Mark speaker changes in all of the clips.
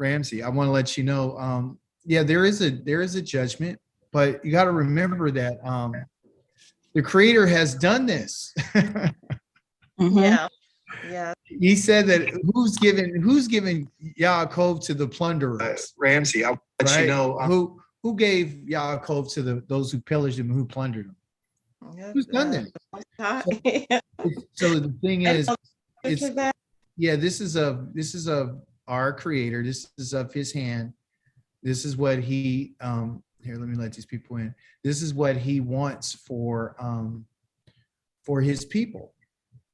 Speaker 1: Ramsey, I want to let you know, yeah, there is a judgment, but you got to remember that the Creator has done this.
Speaker 2: Yeah. Yeah.
Speaker 1: He said that who's given Yaakov to the plunderers?
Speaker 3: Ramsey, I'll let
Speaker 1: Right?
Speaker 3: you know.
Speaker 1: Who gave Yaakov to those who pillaged him, who plundered him? Who's done that? So the thing is, it's yeah, this is of our Creator. This is of His hand. This is what He here. Let me let these people in. This is what He wants for His people.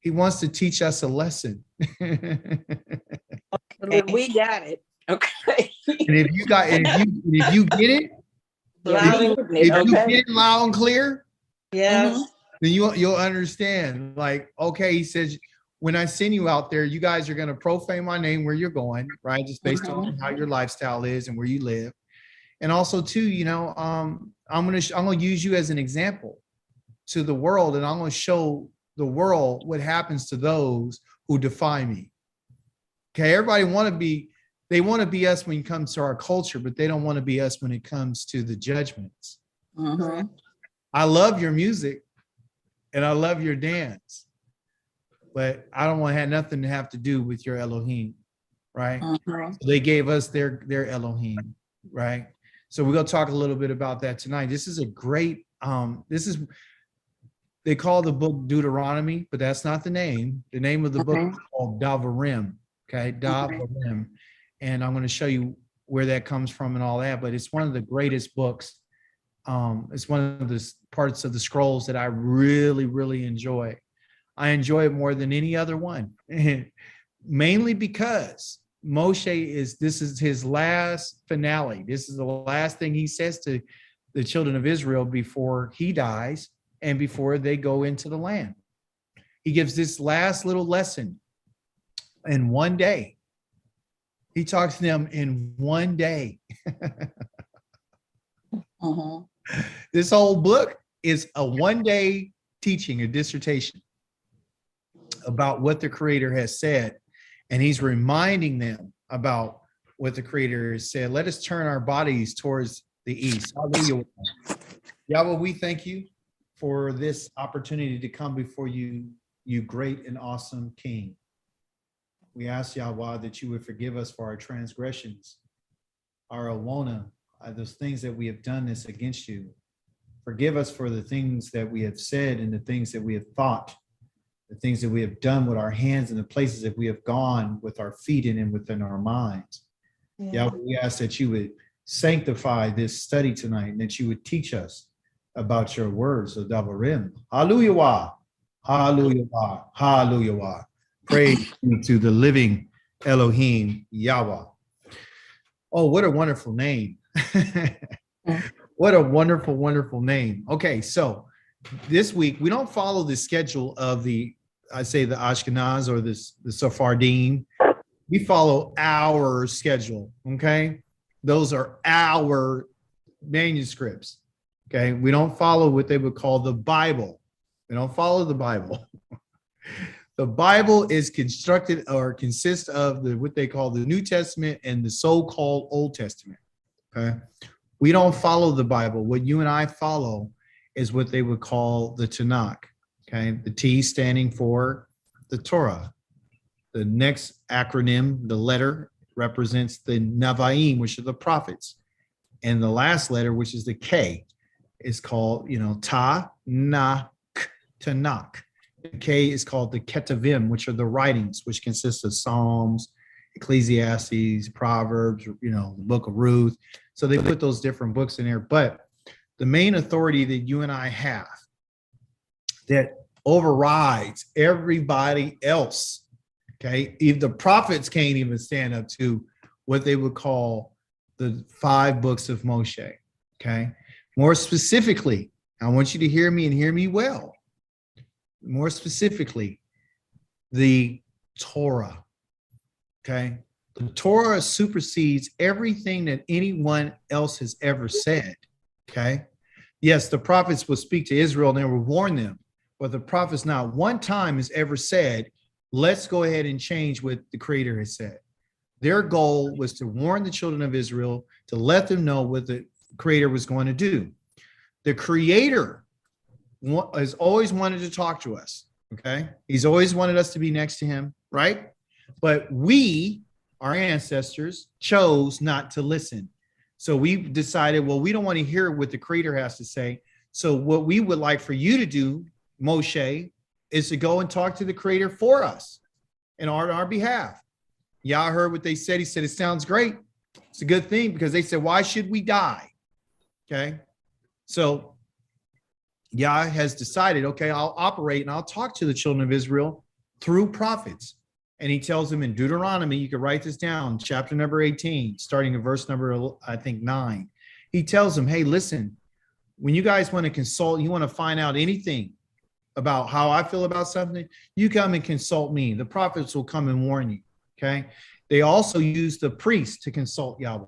Speaker 1: He wants to teach us a lesson.
Speaker 2: Okay. We got it. Okay.
Speaker 1: And if you get it, if you get it loud and clear,
Speaker 2: yes,
Speaker 1: then you'll understand. Like, okay, He says, when I send you out there, you guys are going to profane my name where you're going, right? Just based on how your lifestyle is and where you live. And also too, I'm going to use you as an example to the world, and I'm going to show the world what happens to those who defy me. Okay, everybody want to be us when it comes to our culture, but they don't want to be us when it comes to the judgments. I love your music and I love your dance, but I don't want to have nothing to have to do with your Elohim, right? So they gave us their Elohim, right? So we're going to talk a little bit about that tonight. This is a great, they call the book Deuteronomy, but that's not the name. The name of the book is called varim, okay? Varim. And I'm going to show you where that comes from and all that, but it's one of the greatest books. It's one of the parts of the scrolls that I really, really enjoy. I enjoy it more than any other one, mainly because this is his last finale. This is the last thing he says to the children of Israel before he dies and before they go into the land. He gives this last little lesson in one day. He talks to them in one day. This whole book is a one-day teaching, a dissertation about what the Creator has said. And he's reminding them about what the Creator has said. Let us turn our bodies towards the east. Hallelujah. Yahweh, we thank you for this opportunity to come before you, you great and awesome King. We ask Yahweh that you would forgive us for our transgressions, our awona, those things that we have done this against you. Forgive us for the things that we have said and the things that we have thought, the things that we have done with our hands and the places that we have gone with our feet and within our minds. Yahweh, we ask that you would sanctify this study tonight and that you would teach us about your words of varim. Hallelujah. Hallelujah. Hallelujah. Praise be to the living Elohim Yahweh. Oh, what a wonderful name. What a wonderful, wonderful name. Okay, so this week we don't follow the schedule of the Ashkenaz or the Sephardim. We follow our schedule, okay? Those are our manuscripts, okay? We don't follow what they would call the Bible. We don't follow the Bible. The Bible is constructed or consists of what they call the New Testament and the so-called Old Testament, okay? We don't follow the Bible. What you and I follow is what they would call the Tanakh, okay? The T standing for the Torah. The next acronym, the letter, represents the Nevi'im, which are the prophets. And the last letter, which is the K, is called, Tanakh. The K is called the Ketuvim, which are the writings, which consist of Psalms, Ecclesiastes, Proverbs, the book of Ruth. So they put those different books in there. But the main authority that you and I have that overrides everybody else, okay? If the prophets can't even stand up to what they would call the 5 books of Moshe, okay? More specifically, I want you to hear me and hear me well. More specifically, the Torah, okay? The Torah supersedes everything that anyone else has ever said, okay? Yes, the prophets will speak to Israel and they will warn them, but the prophets not one time has ever said, let's go ahead and change what the Creator has said. Their goal was to warn the children of Israel, to let them know what the Creator was going to do. The Creator has always wanted to talk to us. Okay. He's always wanted us to be next to him, right? But we, our ancestors, chose not to listen. So we decided, well, we don't want to hear what the Creator has to say. So what we would like for you to do, Moshe, is to go and talk to the Creator for us and on our behalf. Yah heard what they said. He said, it sounds great. It's a good thing, because they said, why should we die? Okay. So Yah has decided, okay, I'll operate and I'll talk to the children of Israel through prophets. And he tells them in Deuteronomy, you can write this down, chapter number 18, starting in verse number, I think, 9. He tells them, hey, listen, when you guys want to consult, you want to find out anything about how I feel about something, you come and consult me. The prophets will come and warn you. Okay. They also use the priests to consult Yahweh.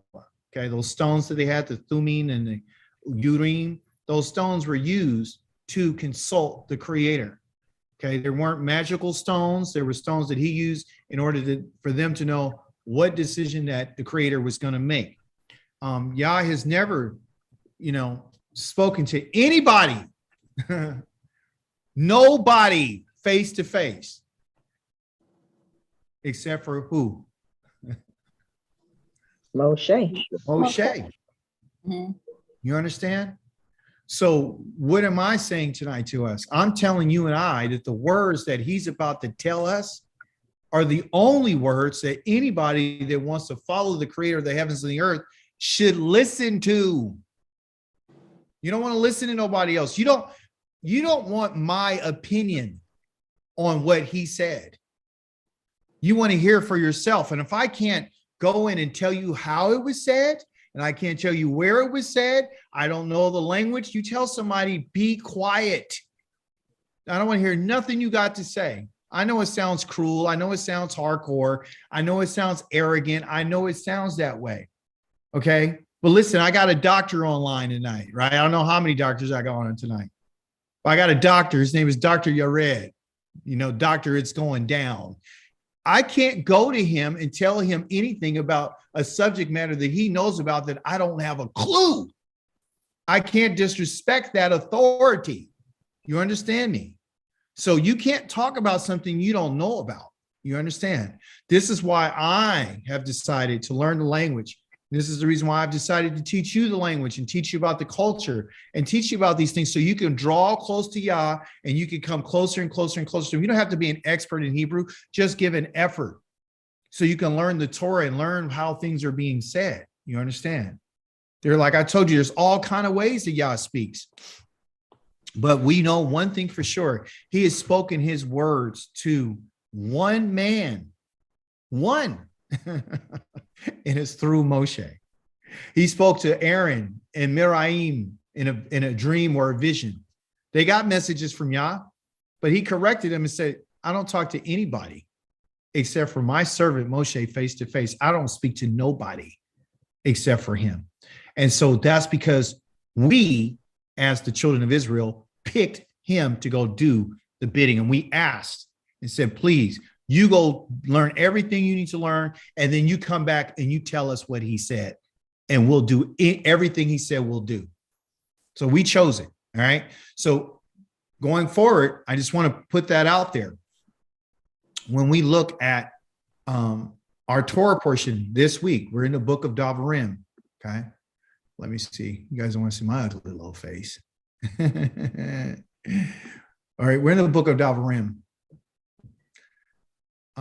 Speaker 1: Okay. Those stones that they had, the Thummim and the Urim, those stones were used to consult the Creator. Okay. There weren't magical stones. There were stones that he used in order for them to know what decision that the Creator was going to make. Yah has never, spoken to anybody, nobody face to face, except for who?
Speaker 3: Moshe.
Speaker 1: Moshe.
Speaker 2: Mhm.
Speaker 1: You understand? So what am I saying tonight to us? I'm telling you and I that the words that he's about to tell us are the only words that anybody that wants to follow the Creator of the heavens and the earth should listen to. You don't want to listen to nobody else. You don't want my opinion on what he said. You want to hear for yourself. And if I can't go in and tell you how it was said, and I can't tell you where it was said, I don't know the language, you tell somebody, be quiet. I don't want to hear nothing you got to say. I know it sounds cruel. I know it sounds hardcore. I know it sounds arrogant. I know it sounds that way. Okay. But listen, I got a doctor online tonight, right? I don't know how many doctors I got on tonight. But I got a doctor. His name is Dr. Yared. Doctor, it's going down. I can't go to him and tell him anything about a subject matter that he knows about that I don't have a clue. I can't disrespect that authority. You understand me? So you can't talk about something you don't know about. You understand? This is why I have decided to learn the language. This is the reason why I've decided to teach you the language and teach you about the culture and teach you about these things so you can draw close to Yah and you can come closer and closer and closer to him. You don't have to be an expert in Hebrew. Just give an effort so you can learn the Torah and learn how things are being said. You understand? They're like I told you, there's all kinds of ways that Yah speaks. But we know one thing for sure. He has spoken his words to one man. One. And it's through Moshe. He spoke to Aaron and Miriam in a dream or a vision. They got messages from Yah, but he corrected them and said, I don't talk to anybody except for my servant Moshe face to face. I don't speak to nobody except for him. And so that's because we, as the children of Israel, picked him to go do the bidding. And we asked and said, please, you go learn everything you need to learn, and then you come back and you tell us what he said, and we'll do everything he said we'll do. So we chose it, all right? So going forward, I just want to put that out there. When we look at our Torah portion this week, we're in the book of varim, okay? Let me see. You guys don't want to see my ugly little face. All right, we're in the book of varim.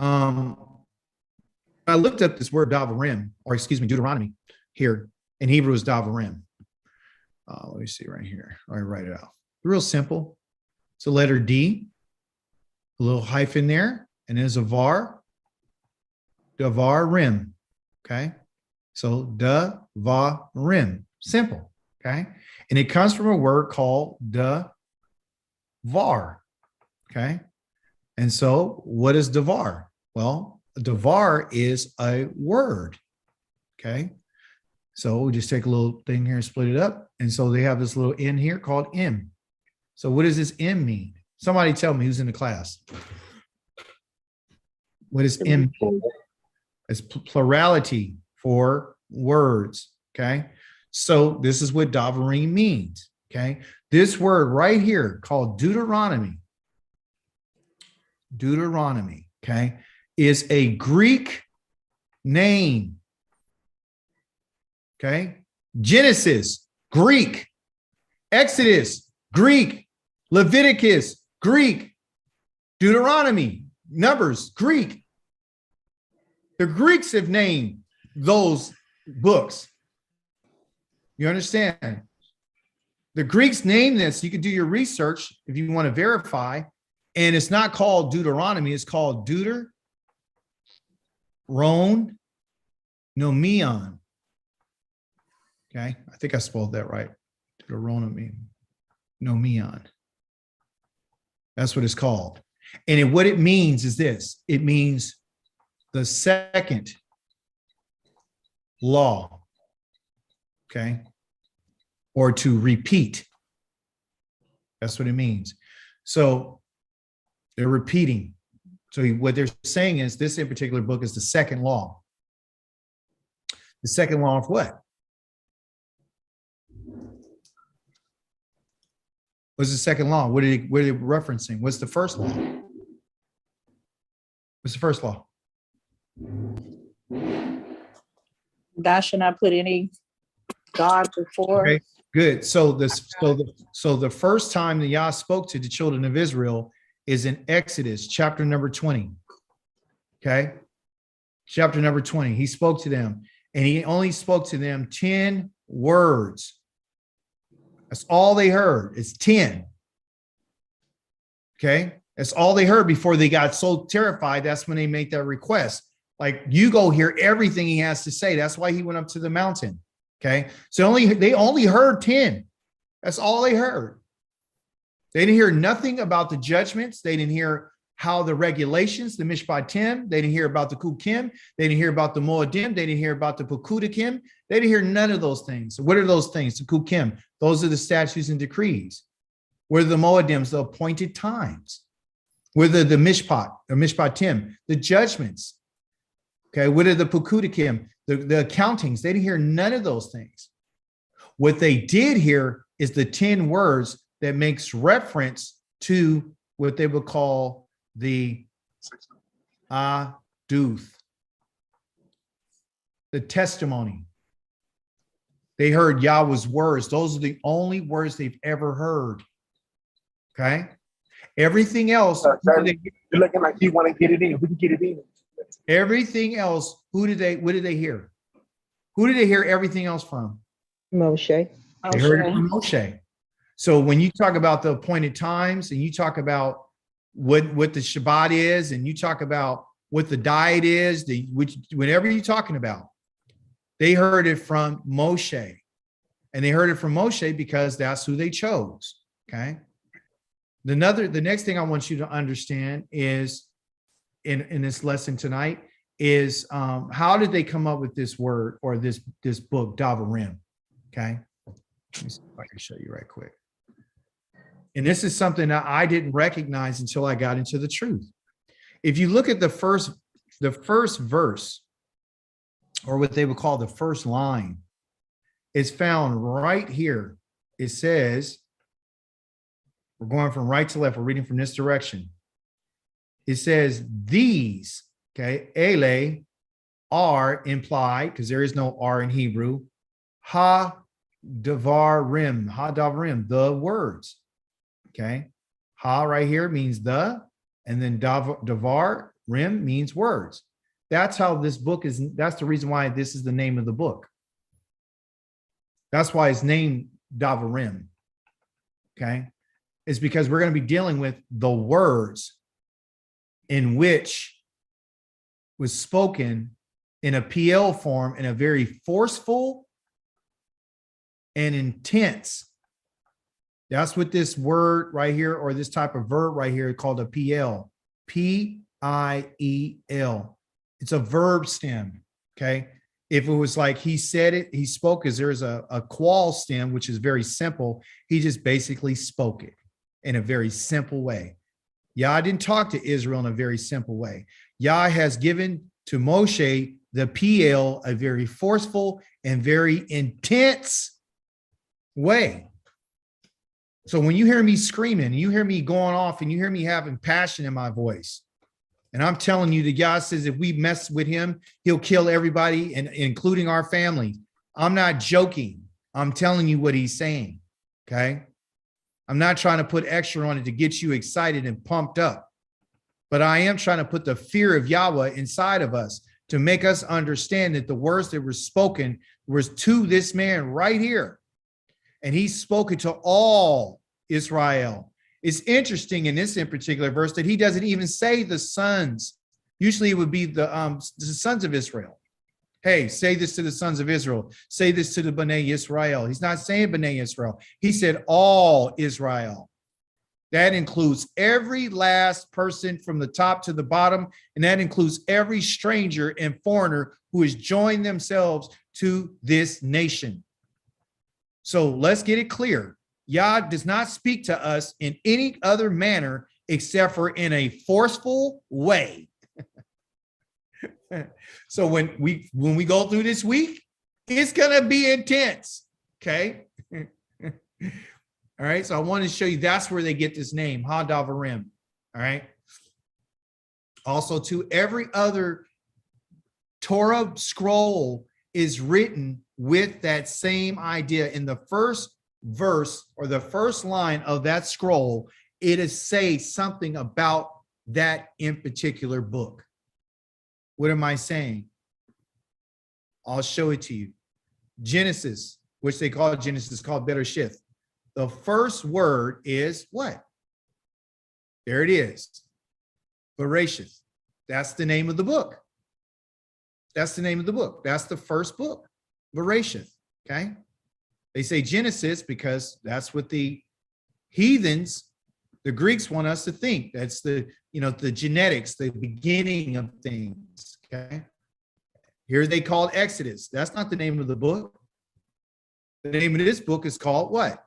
Speaker 1: I looked up this word varim, or excuse me, Deuteronomy here. In Hebrew is varim. Let me see right here. I write it out. Real simple. It's a letter D, a little hyphen there, and there's a var, rim. Okay. So rim. Simple. Okay. And it comes from a word called var. Okay. And so what is davar? Well, davar is a word. Okay. So we just take a little thing here and split it up. And so they have this little N here called M. So what does this M mean? Somebody tell me who's in the class. What does M mean? It's plurality for words. Okay. So this is what varim means. Okay. This word right here called Deuteronomy, okay, is a Greek name. Okay. Genesis, Greek. Exodus, Greek. Leviticus, Greek. Deuteronomy, Numbers, Greek. The Greeks have named those books. You understand? The Greeks named this. You could do your research if you want to verify. And it's not called Deuteronomy. It's called Deuteronomion. Okay. I think I spelled that right. Deuteronomy. Nomion. That's what it's called. And what it means is this. It means the second law. Okay. Or to repeat. That's what it means. So they're repeating. So what they're saying is this in particular book is the second law. The second law of what? What's the second law? What are they referencing? What's the first law? What's the first law?
Speaker 3: Thou shalt not put any God before.
Speaker 1: Okay, good. So the first time that Yah spoke to the children of Israel is in Exodus chapter number 20. Okay, chapter number 20. He spoke to them, and he only spoke to them 10 words. That's all they heard. It's 10. Okay, that's all they heard before they got so terrified. That's when they made that request. Like, you go hear everything he has to say. That's why he went up to the mountain. Okay, so they only heard 10. That's all they heard. They didn't hear nothing about the judgments. They didn't hear how the regulations, the Mishpatim. They didn't hear about the Kukim. They didn't hear about the Moedim. They didn't hear about the Pekudakim. They didn't hear none of those things. So what are those things? The Kukim. Those are the statutes and decrees. What are the Moedims? The appointed times. What are the Mishpat, or Mishpatim? The judgments. Okay, what are the Pekudakim? The accountings. They didn't hear none of those things. What they did hear is the 10 words that makes reference to what they would call the Aduth, the testimony. They heard Yahweh's words. Those are the only words they've ever heard. Okay? Everything else.
Speaker 4: You're looking like you want to get it in. We can get it in.
Speaker 1: Everything else, what did they hear? Who did they hear everything else from?
Speaker 2: Moshe.
Speaker 1: They heard it from Moshe. So when you talk about the appointed times, and you talk about what the Shabbat is, and you talk about what the diet is, whatever you're talking about, they heard it from Moshe. And they heard it from Moshe because that's who they chose. Okay. The next thing I want you to understand is in this lesson tonight is how did they come up with this word or this book, varim? Okay. Let me see if I can show you right quick. And this is something that I didn't recognize until I got into the truth. If you look at the first verse, or what they would call the first line, it's found right here. It says, we're going from right to left. We're reading from this direction. It says these, okay, ele, are implied, because there is no R in Hebrew, ha-davarim, the words. Okay, ha right here means the, and then davar, rim means words. That's how this book is. That's the reason why this is the name of the book. That's why it's named Davarim. Okay, it's because we're going to be dealing with the words in which was spoken in a PL form in a very forceful and intense. That's what this word right here, or this type of verb right here, called a PL. P-I-E-L. It's a verb stem. Okay. If it was like he said it, he spoke, as there's a qual stem, which is very simple. He just basically spoke it in a very simple way. Yah didn't talk to Israel in a very simple way. Yah has given to Moshe the PL a very forceful and very intense way. So when you hear me screaming, you hear me going off, and you hear me having passion in my voice, and I'm telling you that God says if we mess with him, he'll kill everybody, and including our family. I'm not joking. I'm telling you what he's saying. Okay. I'm not trying to put extra on it to get you excited and pumped up, but I am trying to put the fear of Yahweh inside of us to make us understand that the words that were spoken was to this man right here. And he spoke it to all Israel. It's interesting in this in particular verse that he doesn't even say the sons. Usually it would be the sons of Israel. Hey, say this to the sons of Israel. Say this to the Bnei Israel. He's not saying Bnei Israel. He said all Israel. That includes every last person from the top to the bottom, and that includes every stranger and foreigner who has joined themselves to this nation. So let's get it clear. Yah does not speak to us in any other manner except for in a forceful way. So when we go through this week, it's gonna be intense. Okay. All right. So I want to show you that's where they get this name, varim. All right. Also, to every other Torah scroll is written with that same idea. In the first verse or the first line of that scroll, it is say something about that in particular book. What am I saying? I'll show it to you. Genesis, which they call Genesis, called Bereshith. The first word is what? There it is. Bereshith. That's the name of the book. That's the name of the book. That's the first book. Bereshith. Okay. They say Genesis because that's what the heathens, the Greeks, want us to think. That's the genetics, the beginning of things. Okay. Here they called Exodus. That's not the name of the book. The name of this book is called what?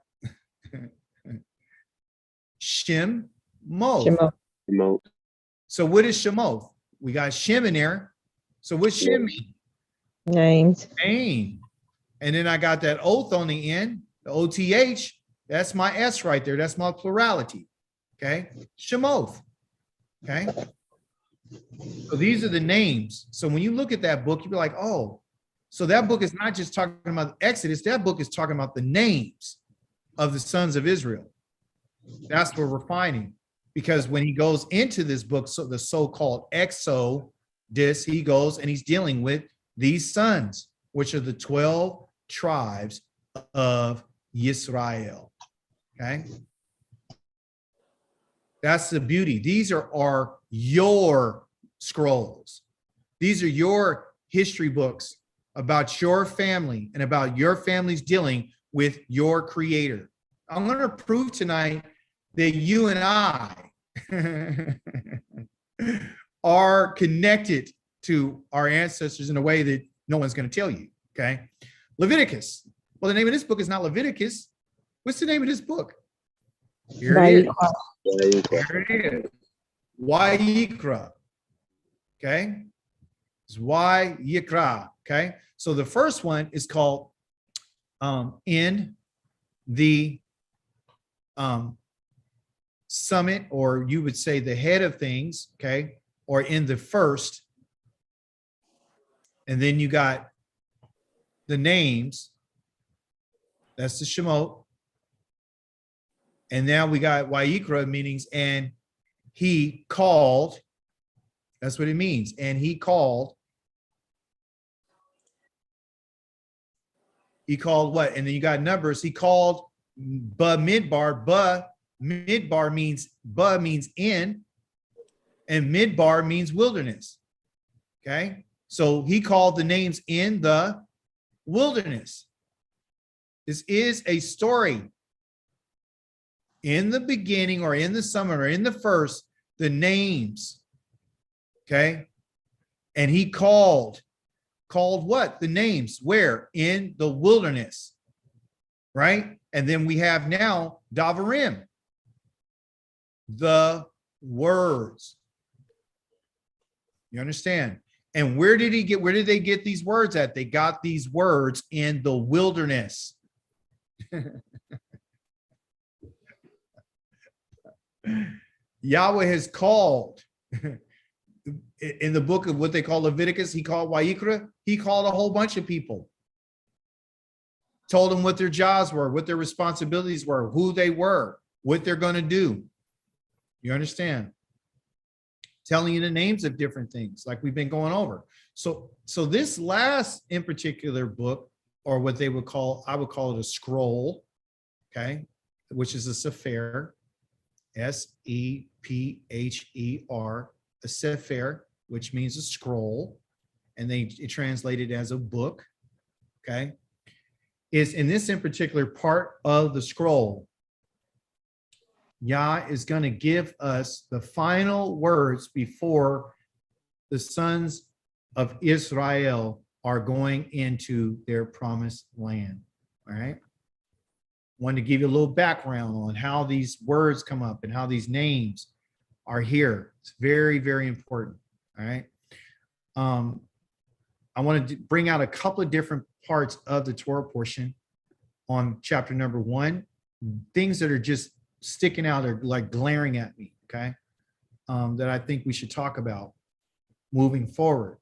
Speaker 1: Shemoth.
Speaker 5: Shemoth.
Speaker 1: So what is Shemoth? We got Shem in there. So what's Shem mean?
Speaker 6: Names.
Speaker 1: Name. And then I got that oath on the end, the OTH. That's my S right there. That's my plurality. Okay. Shemoth. Okay. So these are the names. So when you look at that book, you'll be like, oh, so that book is not just talking about Exodus. That book is talking about the names of the sons of Israel. That's what we're finding. Because when he goes into this book, so the so-called Exodus, he goes and he's dealing with these sons, which are the 12 tribes of Israel. Okay. That's the beauty. These are your scrolls. These are your history books about your family and about your family's dealing with your creator. I'm going to prove tonight that you and I are connected to our ancestors in a way that no one's going to tell you. Okay. Leviticus. Well, the name of this book is not Leviticus. What's the name of this book? Here it is. Here it is. Vayikra. Okay. It's Vayikra. Okay. So the first one is called in the summit, or you would say the head of things. Okay. Or in the first. And then you got the names. That's the Shemot. And now we got Vayikra, meanings, and he called. That's what it means. And he called. He called what? And then you got numbers. He called Midbar. Midbar means in, and Midbar means wilderness. Okay. So he called the names in the wilderness. This is a story. In the beginning, or in the summer, or in the first, the names. Okay. And he called what? The names. Where? In the wilderness. Right. And then we have now varim, the words. You understand? And where did they get these words at? They got these words in the wilderness. Yahweh has called in the book of what they call Leviticus, he called Wayikra, he called a whole bunch of people. Told them what their jobs were, what their responsibilities were, who they were, what they're going to do. You understand? Telling you the names of different things like we've been going over. So this last in particular book, or what they would call, I would call it a scroll, okay, which is a sefer, S-E-P-H-E-R, a sefer, which means a scroll, and it translated as a book, okay, is in this in particular part of the scroll, Yah is going to give us the final words before the sons of Israel are going into their promised land. All right. Wanted to give you a little background on how these words come up and how these names are here. It's very, very important. All right. I wanted to bring out a couple of different parts of the Torah portion on chapter number 1, things that are just sticking out or like glaring at me, okay, that I think we should talk about moving forward.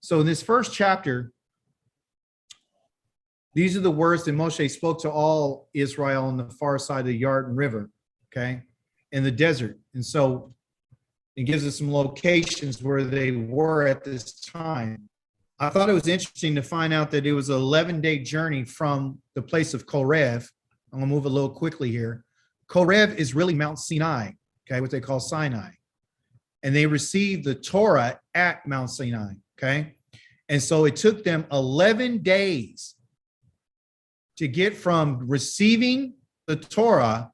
Speaker 1: So in this first chapter, these are the words that Moshe spoke to all Israel on the far side of the Jordan River, okay, in the desert. And so it gives us some locations where they were at this time. I thought it was interesting to find out that it was an 11-day journey from the place of Korev. I'm going to move a little quickly here. Korev is really Mount Sinai, okay, what they call Sinai. And they received the Torah at Mount Sinai, okay? And so it took them 11 days to get from receiving the Torah,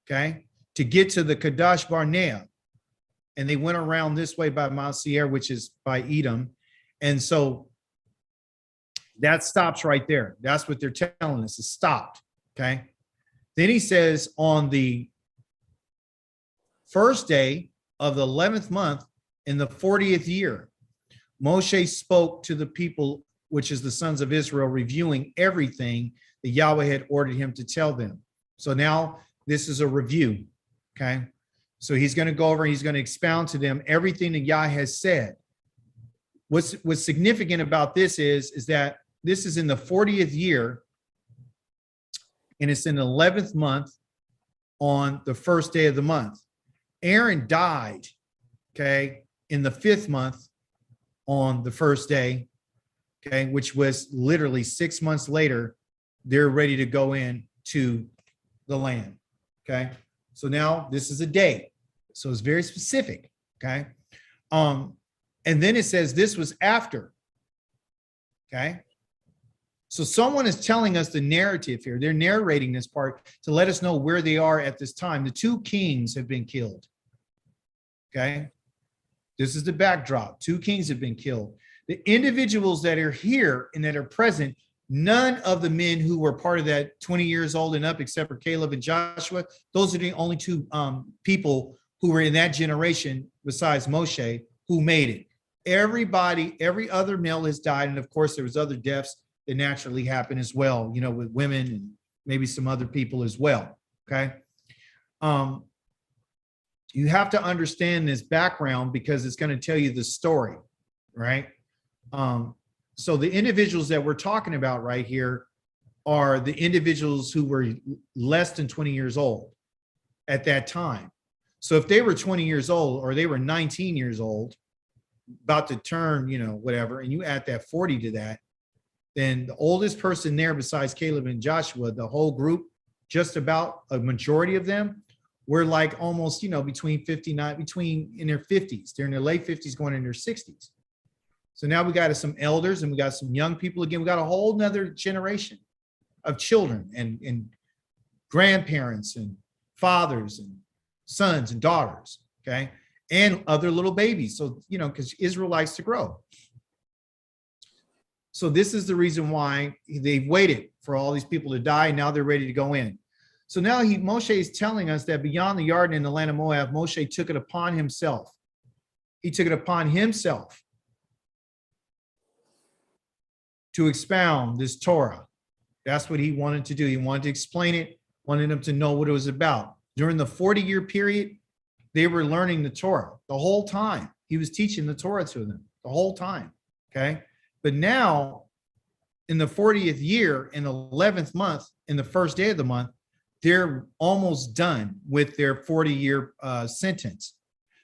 Speaker 1: okay, to get to the Kadesh Barnea. And they went around this way by Mount Seir, which is by Edom. And so that stops right there. That's what they're telling us. It stopped, okay? Then he says on the first day of the 11th month in the 40th year, Moshe spoke to the people, which is the sons of Israel, reviewing everything that Yahweh had ordered him to tell them. So now this is a review, okay? So he's going to go over and he's going to expound to them everything that Yah has said. What's significant about this is that this is in the 40th year, and it's in the 11th month on the first day of the month. Aaron died, okay, in the 5th month on the first day, okay, which was literally 6 months later, they're ready to go in to the land, okay? So now this is a day. So it's very specific, okay? And then it says this was after, okay? So someone is telling us the narrative here. They're narrating this part to let us know where they are at this time. The 2 kings have been killed, okay? This is the backdrop. 2 kings have been killed. The individuals that are here and that are present, none of the men who were part of that 20 years old and up, except for Caleb and Joshua, those are the only 2 people who were in that generation besides Moshe who made it. Everybody, every other male has died. And of course, there was other deaths that naturally happen as well, you know, with women and maybe some other people as well, okay? You have to understand this background because it's going to tell you the story, right? So the individuals that we're talking about right here are the individuals who were less than 20 years old at that time. So if they were 20 years old or they were 19 years old, about to turn, you know, whatever, and you add that 40 to that, then the oldest person there besides Caleb and Joshua, the whole group, just about a majority of them were like almost, you know, between 59, between in their 50s. They're in their late 50s going in their 60s. So now we got some elders and we got some young people again. We got a whole nother generation of children and grandparents and fathers and sons and daughters, okay? And other little babies. So, you know, because Israel likes to grow. So this is the reason why they've waited for all these people to die. Now they're ready to go in. So now Moshe is telling us that beyond the Jordan in the land of Moab, Moshe took it upon himself. He took it upon himself to expound this Torah. That's what he wanted to do. He wanted to explain it, wanted them to know what it was about. During the 40-year period, they were learning the Torah the whole time. He was teaching the Torah to them the whole time, okay? But now, in the 40th year, in the 11th month, in the first day of the month, they're almost done with their 40-year sentence.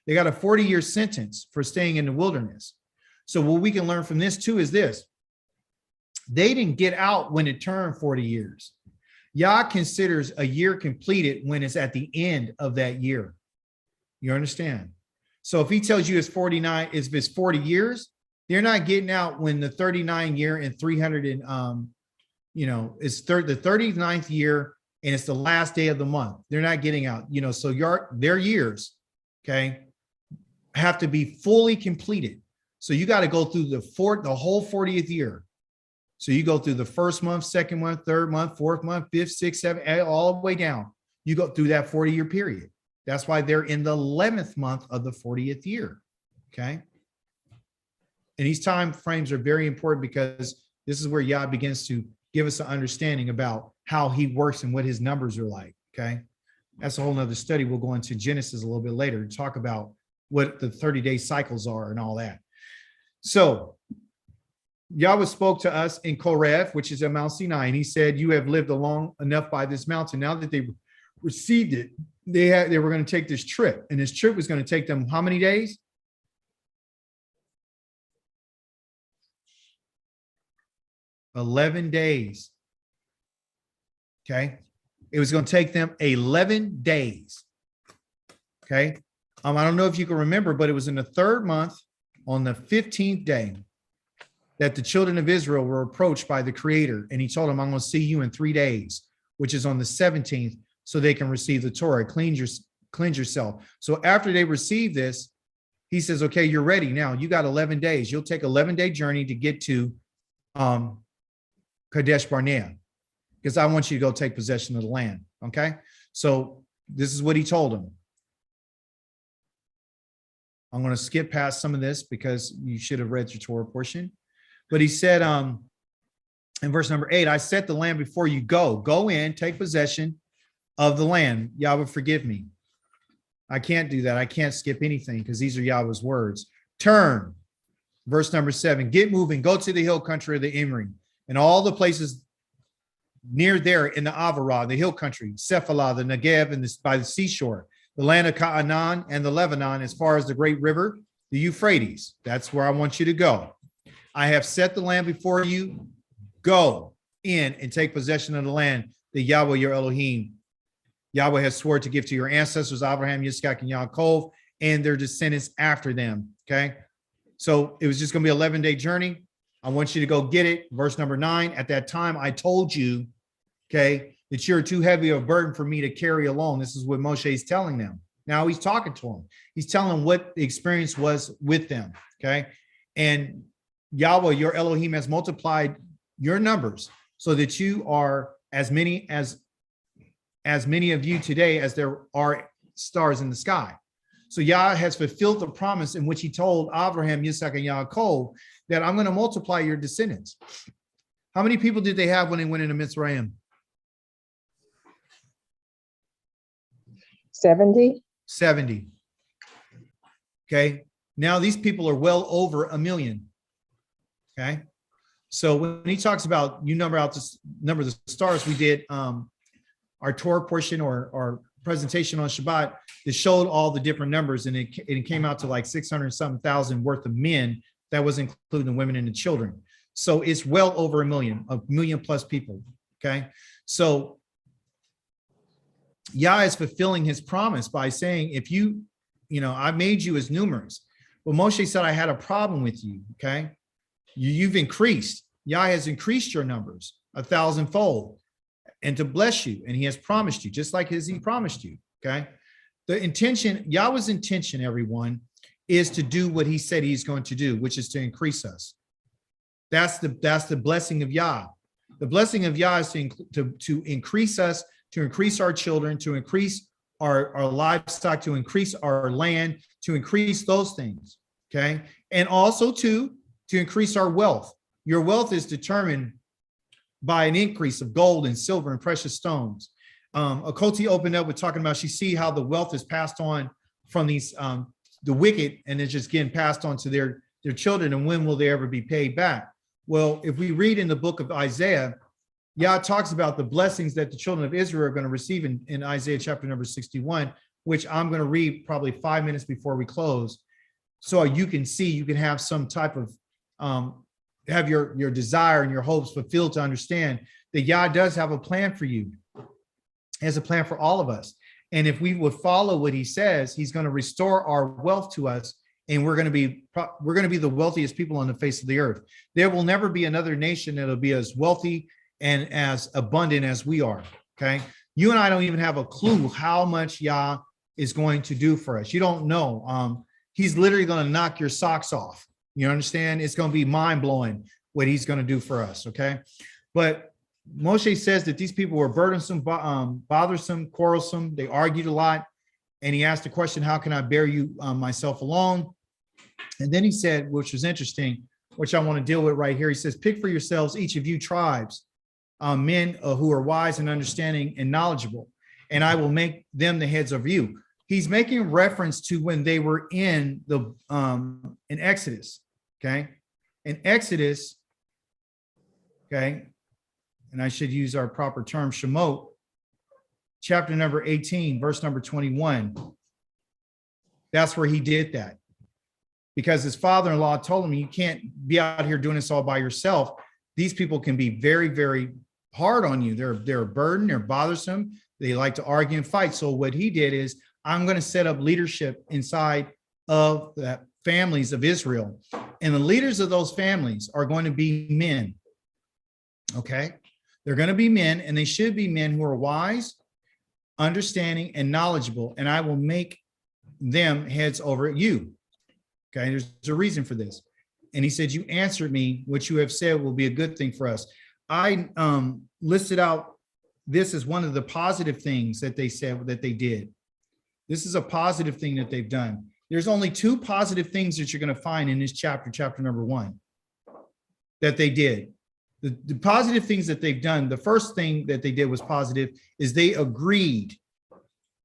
Speaker 1: They got a 40-year sentence for staying in the wilderness. So what we can learn from this too is this. They didn't get out when it turned 40 years. Yah considers a year completed when it's at the end of that year. You understand? So if he tells you it's 49, if it's 40 years, they're not getting out when the 39 year and 300 and, it's the 39th year and it's the last day of the month. They're not getting out, so their years, okay, have to be fully completed. So you got to go through the whole 40th year. So you go through the first month, second month, third month, fourth month, fifth, sixth, seventh, all the way down. You go through that 40-year period. That's why they're in the 11th month of the 40th year. Okay. And these time frames are very important because this is where Yah begins to give us an understanding about how he works and what his numbers are like. Okay. That's a whole nother study. We'll go into Genesis a little bit later to talk about what the 30-day cycles are and all that. So Yahweh spoke to us in Korev, which is at Mount Sinai, and he said, you have lived long enough by this mountain. Now that they received it, they were going to take this trip, and this trip was going to take them how many days? 11 days. Okay. It was going to take them 11 days. Okay. I don't know if you can remember, but it was in the 3rd month on the 15th day that the children of Israel were approached by the Creator. And he told them, I'm going to see you in 3 days, which is on the 17th, so they can receive the Torah. Cleanse yourself. So after they receive this, he says, okay, you're ready now. You got 11 days. You'll take 11-day journey to get to Kadesh Barnea, because I want you to go take possession of the land. Okay. So this is what he told them. I'm going to skip past some of this because you should have read your Torah portion. But he said, in verse number 8, I set the land before you. Go in, take possession of the land. Yahweh, forgive me. I can't do that. I can't skip anything because these are Yahweh's words. Turn. Verse number 7, get moving. Go to the hill country of the Emrim and all the places near there in the Avarah, the hill country, Sephalah, the Negev, and by the seashore, the land of Canaan and the Lebanon, as far as the great river, the Euphrates. That's where I want you to go. I have set the land before you. Go in and take possession of the land that Yahweh, your Elohim, Yahweh has sworn to give to your ancestors, Abraham, Yitzchak, and Yaakov, and their descendants after them. Okay. So it was just going to be an 11-day journey. I want you to go get it. Verse number 9. At that time, I told you, okay, that you're too heavy of a burden for me to carry alone. This is what Moshe is telling them. Now he's talking to them. He's telling them what the experience was with them. Okay. And Yahweh, your Elohim, has multiplied your numbers so that you are as many of you today as there are stars in the sky. So Yah has fulfilled the promise in which he told Abraham, Yitzchak, and Yaakov that I'm going to multiply your descendants. How many people did they have when they went into Mitzrayim?
Speaker 6: 70.
Speaker 1: 70. Okay. Now these people are well over 1 million. Okay. So when he talks about you number the stars, we did our Torah portion or presentation on Shabbat that showed all the different numbers, and it came out to like 600-something thousand worth of men. That was including the women and the children. So it's well over 1 million plus people. Okay. So Yah is fulfilling his promise by saying, if I made you as numerous. Well, Moshe said, I had a problem with you. Okay. You've increased. Yah has increased your numbers 1,000-fold and to bless you. And he has promised you, just like he promised you. Okay. The intention, Yahweh's intention, everyone, is to do what he said he's going to do, which is to increase us. That's the blessing of Yah. The blessing of Yah is to increase us, to increase our children, to increase our livestock, to increase our land, to increase those things. Okay. And also to increase our wealth. Your wealth is determined by an increase of gold and silver and precious stones. Okoti opened up with talking about, she see how the wealth is passed on from these the wicked, and it's just getting passed on to their children, and when will they ever be paid back? Well, if we read in the book of Isaiah, Yah talks about the blessings that the children of Israel are going to receive in Isaiah chapter number 61, which I'm going to read probably 5 minutes before we close, so you can see, you can have some type of have your desire and your hopes fulfilled, to understand that Yah does have a plan for you. He has a plan for all of us. And if we would follow what he says, he's going to restore our wealth to us, and we're going to be the wealthiest people on the face of the earth. There will never be another nation that'll be as wealthy and as abundant as we are. Okay. You and I don't even have a clue how much Yah is going to do for us. You don't know. He's literally going to knock your socks off. You understand? It's going to be mind blowing what he's going to do for us. Okay. But Moshe says that these people were burdensome, bothersome, quarrelsome. They argued a lot. And he asked the question, how can I bear you myself alone? And then he said, which was interesting, which I want to deal with right here. He says, pick for yourselves, each of you tribes, men who are wise and understanding and knowledgeable, and I will make them the heads of you. He's making reference to when they were in Exodus. Okay. In Exodus. Okay. And I should use our proper term, Shemot, chapter number 18, verse number 21. That's where he did that, because his father-in-law told him, you can't be out here doing this all by yourself. These people can be very, very hard on you. They're a burden. They're bothersome. They like to argue and fight. So what he did is, I'm going to set up leadership inside of the families of Israel. And the leaders of those families are going to be men. Okay. They're going to be men, and they should be men who are wise, understanding, and knowledgeable. And I will make them heads over you. Okay. There's a reason for this. And he said, you answered me, what you have said will be a good thing for us. I listed out this as one of the positive things that they said that they did. This is a positive thing that they've done. There's only two positive things that you're going to find in this chapter number 1, that they did. The positive things that they've done, the first thing that they did was positive, is they agreed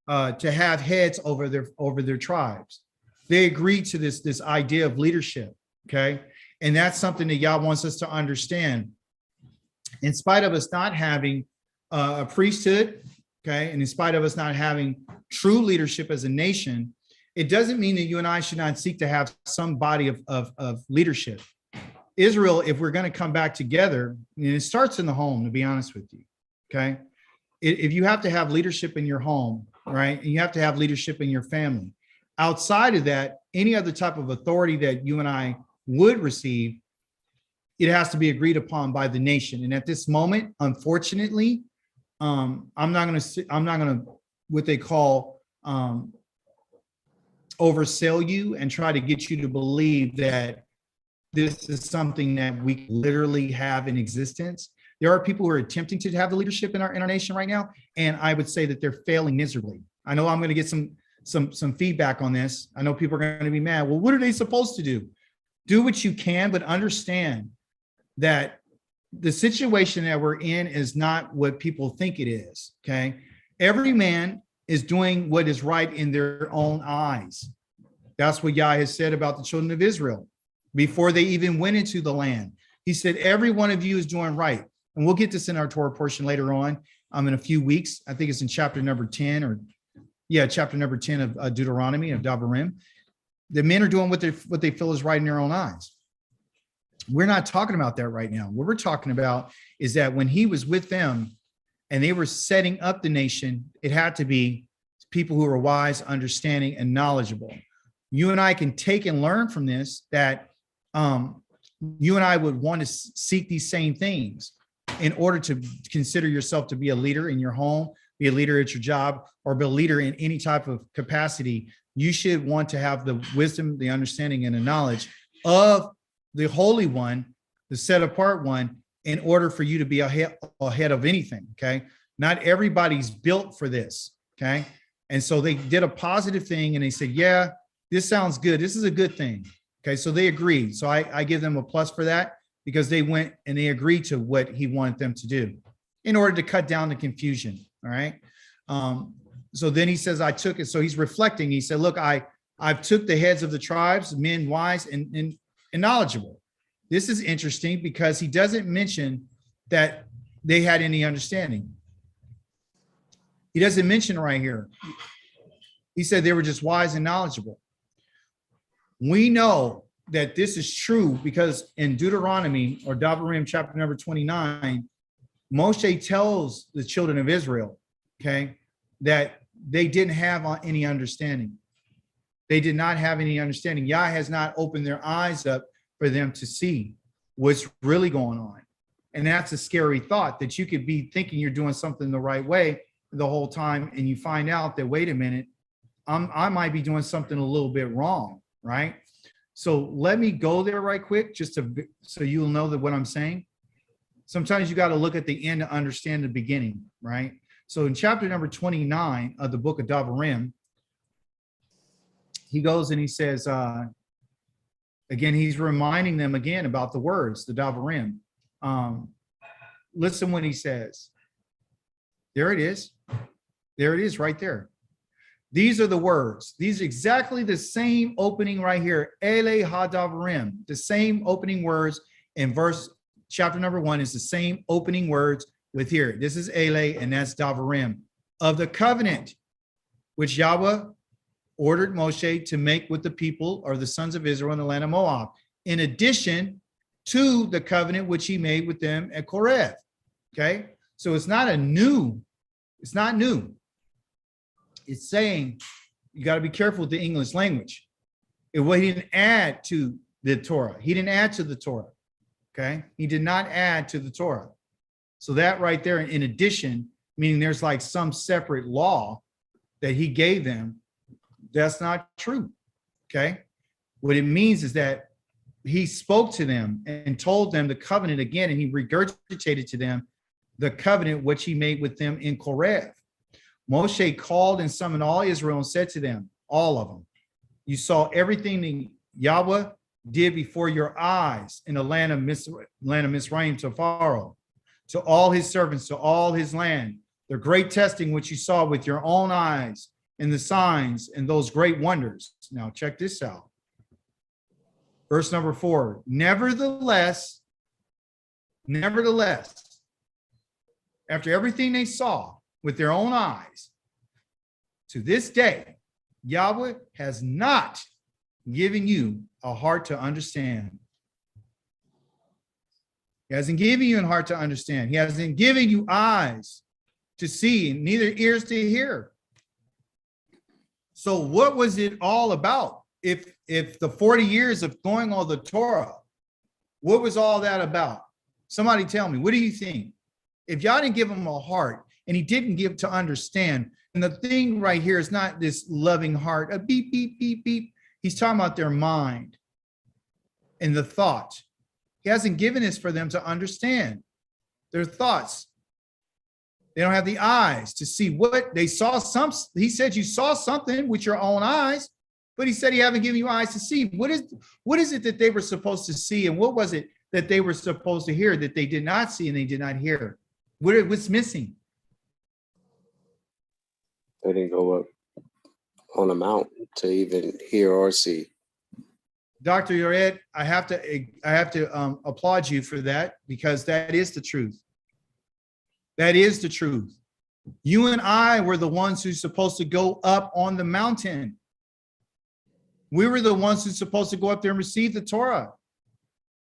Speaker 1: to have heads over their tribes. They agreed to this idea of leadership. Okay. And that's something that Yah wants us to understand. In spite of us not having a priesthood, okay, and in spite of us not having true leadership as a nation, it doesn't mean that you and I should not seek to have some body of leadership. Israel, if we're going to come back together, and it starts in the home, to be honest with you, okay? If you have to have leadership in your home, right, and you have to have leadership in your family, outside of that, any other type of authority that you and I would receive, it has to be agreed upon by the nation. And at this moment, unfortunately, I'm not going to what they call oversell you and try to get you to believe that this is something that we literally have in existence. There are people who are attempting to have the leadership in our nation right now, and I would say that they're failing miserably. I know I'm going to get some feedback on this. I know people are going to be mad. Well, what are they supposed to do? Do what you can, but understand that the situation that we're in is not what people think it is. Okay. Every man is doing what is right in their own eyes. That's what Yah has said about the children of Israel before they even went into the land. He said, every one of you is doing right. And we'll get this in our Torah portion later on in a few weeks. I think it's in chapter number 10 chapter number 10 of Deuteronomy, of varim. The men are doing what they feel is right in their own eyes. We're not talking about that right now. What we're talking about is that when he was with them and they were setting up the nation, it had to be people who are wise, understanding, and knowledgeable. You and I can take and learn from this that you and I would want to seek these same things in order to consider yourself to be a leader in your home, be a leader at your job, or be a leader in any type of capacity. You should want to have the wisdom, the understanding, and the knowledge of the Holy One, the set apart one, in order for you to be ahead of anything. Okay. Not everybody's built for this. Okay. And so they did a positive thing and they said, yeah, this sounds good. This is a good thing. Okay. So they agreed. So I give them a plus for that. because they went and they agreed to what he wanted them to do in order to cut down the confusion. All right. So then he says, I took it. So he's reflecting. He said, look, I've took the heads of the tribes, men wise and knowledgeable. This is interesting because he doesn't mention that they had any understanding. He doesn't mention right here. He said they were just wise and knowledgeable. We know that this is true because in Deuteronomy or varim chapter number 29, Moshe tells the children of Israel, okay, that they didn't have any understanding. They did not have any understanding. Yah has not opened their eyes up for them to see what's really going on. And that's a scary thought, that you could be thinking you're doing something the right way the whole time, and you find out that, wait a minute, I might be doing something a little bit wrong, right? So let me go there right quick, just so you'll know that what I'm saying. Sometimes you got to look at the end to understand the beginning, right? So in chapter number 29 of the book of varim, he goes and he says, again, he's reminding them again about the words, the varim. Listen when he says, there it is. There it is right there. These are the words. These are exactly the same opening right here. Ele ha-davarim. The same opening words in chapter number 1 is the same opening words with here. This is Ele and that's davarim of the covenant which Yahweh ordered Moshe to make with the people or the sons of Israel in the land of Moab, in addition to the covenant which he made with them at Koreth. Okay, so it's not new. It's saying you got to be careful with the English language. He didn't add to the Torah. He didn't add to the Torah. Okay, he did not add to the Torah. So that right there, in addition, meaning there's like some separate law that he gave them. That's not true. Okay, what it means is that he spoke to them and told them the covenant again, and he regurgitated to them the covenant which he made with them in Koreth. Moshe called and summoned all Israel and said to them, all of them, you saw everything that Yahweh did before your eyes in the land of Misraim to Pharaoh, to all his servants, to all his land, the great testing which you saw with your own eyes, and the signs and those great wonders. Now check this out. Verse number 4, nevertheless, after everything they saw with their own eyes, to this day, Yahweh has not given you a heart to understand. He hasn't given you a heart to understand. He hasn't given you eyes to see and neither ears to hear. So what was it all about? If the 40 years of going on the Torah, what was all that about? Somebody tell me, what do you think? If y'all didn't give him a heart and he didn't give to understand, and the thing right here is not this loving heart, a beep, beep, beep, beep. He's talking about their mind and the thought. He hasn't given this for them to understand their thoughts. They don't have the eyes to see what they saw. He said you saw something with your own eyes, but he said he haven't given you eyes to see. What is it that they were supposed to see, and what was it that they were supposed to hear that they did not see and they did not hear? What's missing?
Speaker 5: They didn't go up on a mount to even hear or see.
Speaker 1: Dr. Yored, I have to applaud you for that, because that is the truth. That is the truth. You and I were the ones who's supposed to go up on the mountain. We were the ones who's supposed to go up there and receive the Torah.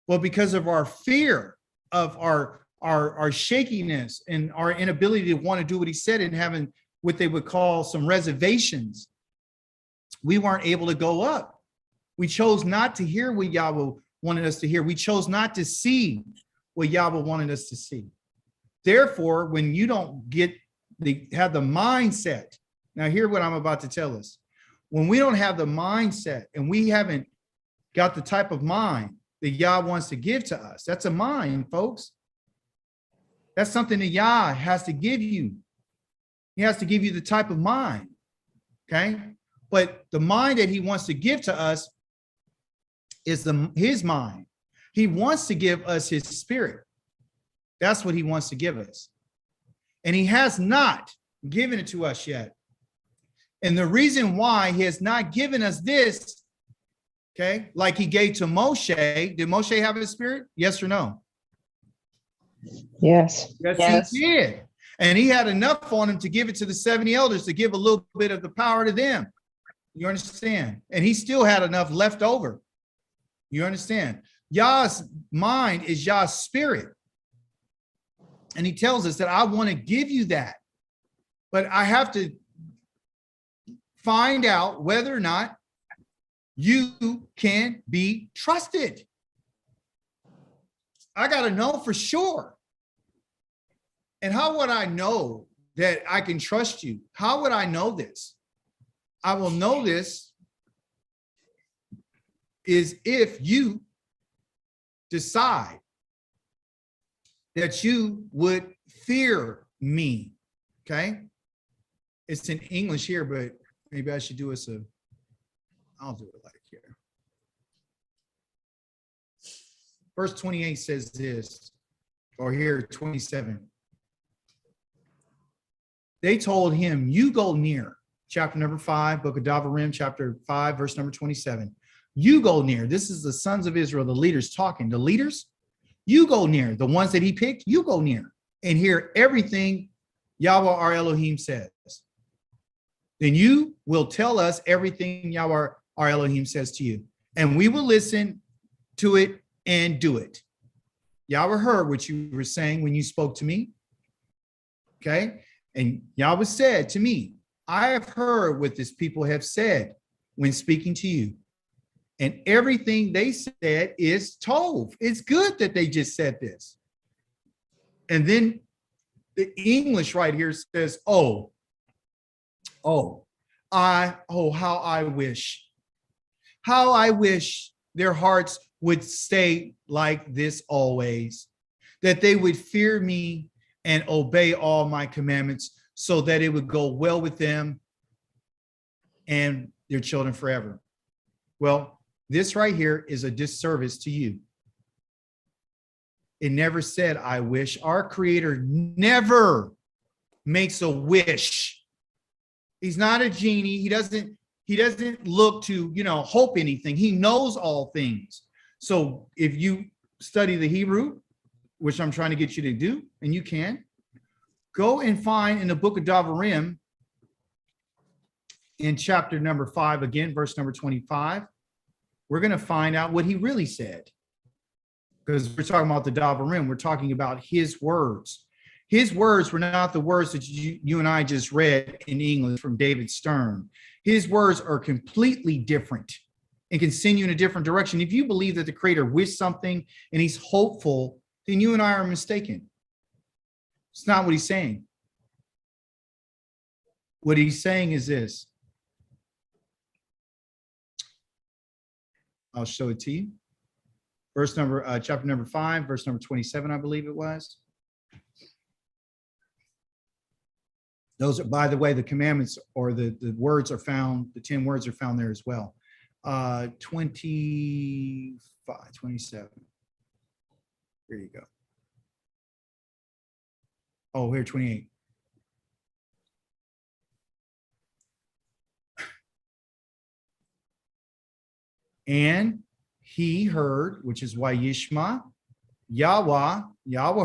Speaker 1: Well, because of our fear of our shakiness and our inability to want to do what he said and having what they would call some reservations, we weren't able to go up. We chose not to hear what Yahweh wanted us to hear. We chose not to see what Yahweh wanted us to see. Therefore, when you don't have the mindset, now hear what I'm about to tell us. When we don't have the mindset and we haven't got the type of mind that Yah wants to give to us, that's a mind, folks. That's something that Yah has to give you. He has to give you the type of mind, okay? But the mind that he wants to give to us is his mind. He wants to give us his spirit. That's what he wants to give us. And he has not given it to us yet. And the reason why he has not given us this, okay, like he gave to Moshe, did Moshe have his spirit? Yes or no?
Speaker 3: Yes.
Speaker 1: Yes, he did. And he had enough on him to give it to the 70 elders to give a little bit of the power to them. You understand? And he still had enough left over. You understand? Yah's mind is Yah's spirit. And he tells us that I want to give you that. But I have to find out whether or not you can be trusted. I got to know for sure. And how would I know that I can trust you? How would I know this? I will know this is if you decide that you would fear me. Okay. It's in English here, but maybe I should do us I'll do it like here. Verse 28 says this, or here 27. They told him, you go near. Chapter number 5, book of Varim, chapter 5, verse number 27. You go near. This is the sons of Israel, the leaders talking. The leaders, you go near. The ones that he picked, you go near and hear everything Yahweh our Elohim says. Then you will tell us everything Yahweh our Elohim says to you, and we will listen to it and do it. Yahweh heard what you were saying when you spoke to me. Okay. And Yahweh said to me, I have heard what this people have said when speaking to you. And everything they said is tov. It's good that they just said this. And then the English right here says, how I wish their hearts would stay like this always, that they would fear me and obey all my commandments so that it would go well with them and their children forever. Well, this right here is a disservice to you. It never said, I wish. Our Creator never makes a wish. He's not a genie. He doesn't look to, hope anything. He knows all things. So if you study the Hebrew, which I'm trying to get you to do, and you can, go and find in the book of Varim, in chapter number 5, again, verse number 25, we're going to find out what he really said. Because we're talking about the Varim, we're talking about his words. His words were not the words that you and I just read in English from David Stern. His words are completely different and can send you in a different direction. If you believe that the Creator wished something and he's hopeful, then you and I are mistaken. It's not what he's saying. What he's saying is this. I'll show it to you. Chapter number 5, verse number 27, I believe it was. Those are, by the way, the commandments or the words are found, the 10 words are found there as well. 27. Here you go. Oh, here, 28. And he heard, which is why Yishma, Yahweh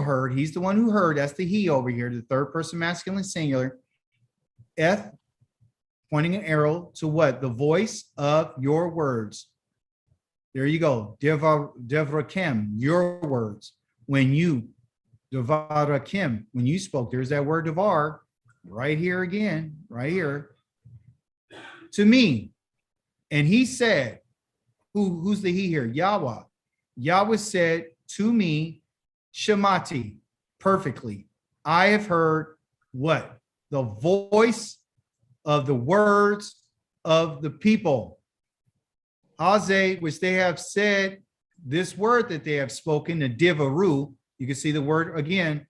Speaker 1: heard. He's the one who heard. That's the he over here, the third person masculine singular. Eth, pointing an arrow to what? The voice of your words. There you go. Devrakim, your words. When you, Devarakim, when you spoke, there's that word devar, right here again, right here. To me. And he said, who's the he here? Yahweh. Yahweh said to me, Shemati, perfectly. I have heard what? The voice of the words of the people. Haze, which they have said, this word that they have spoken, the divaru, you can see the word again.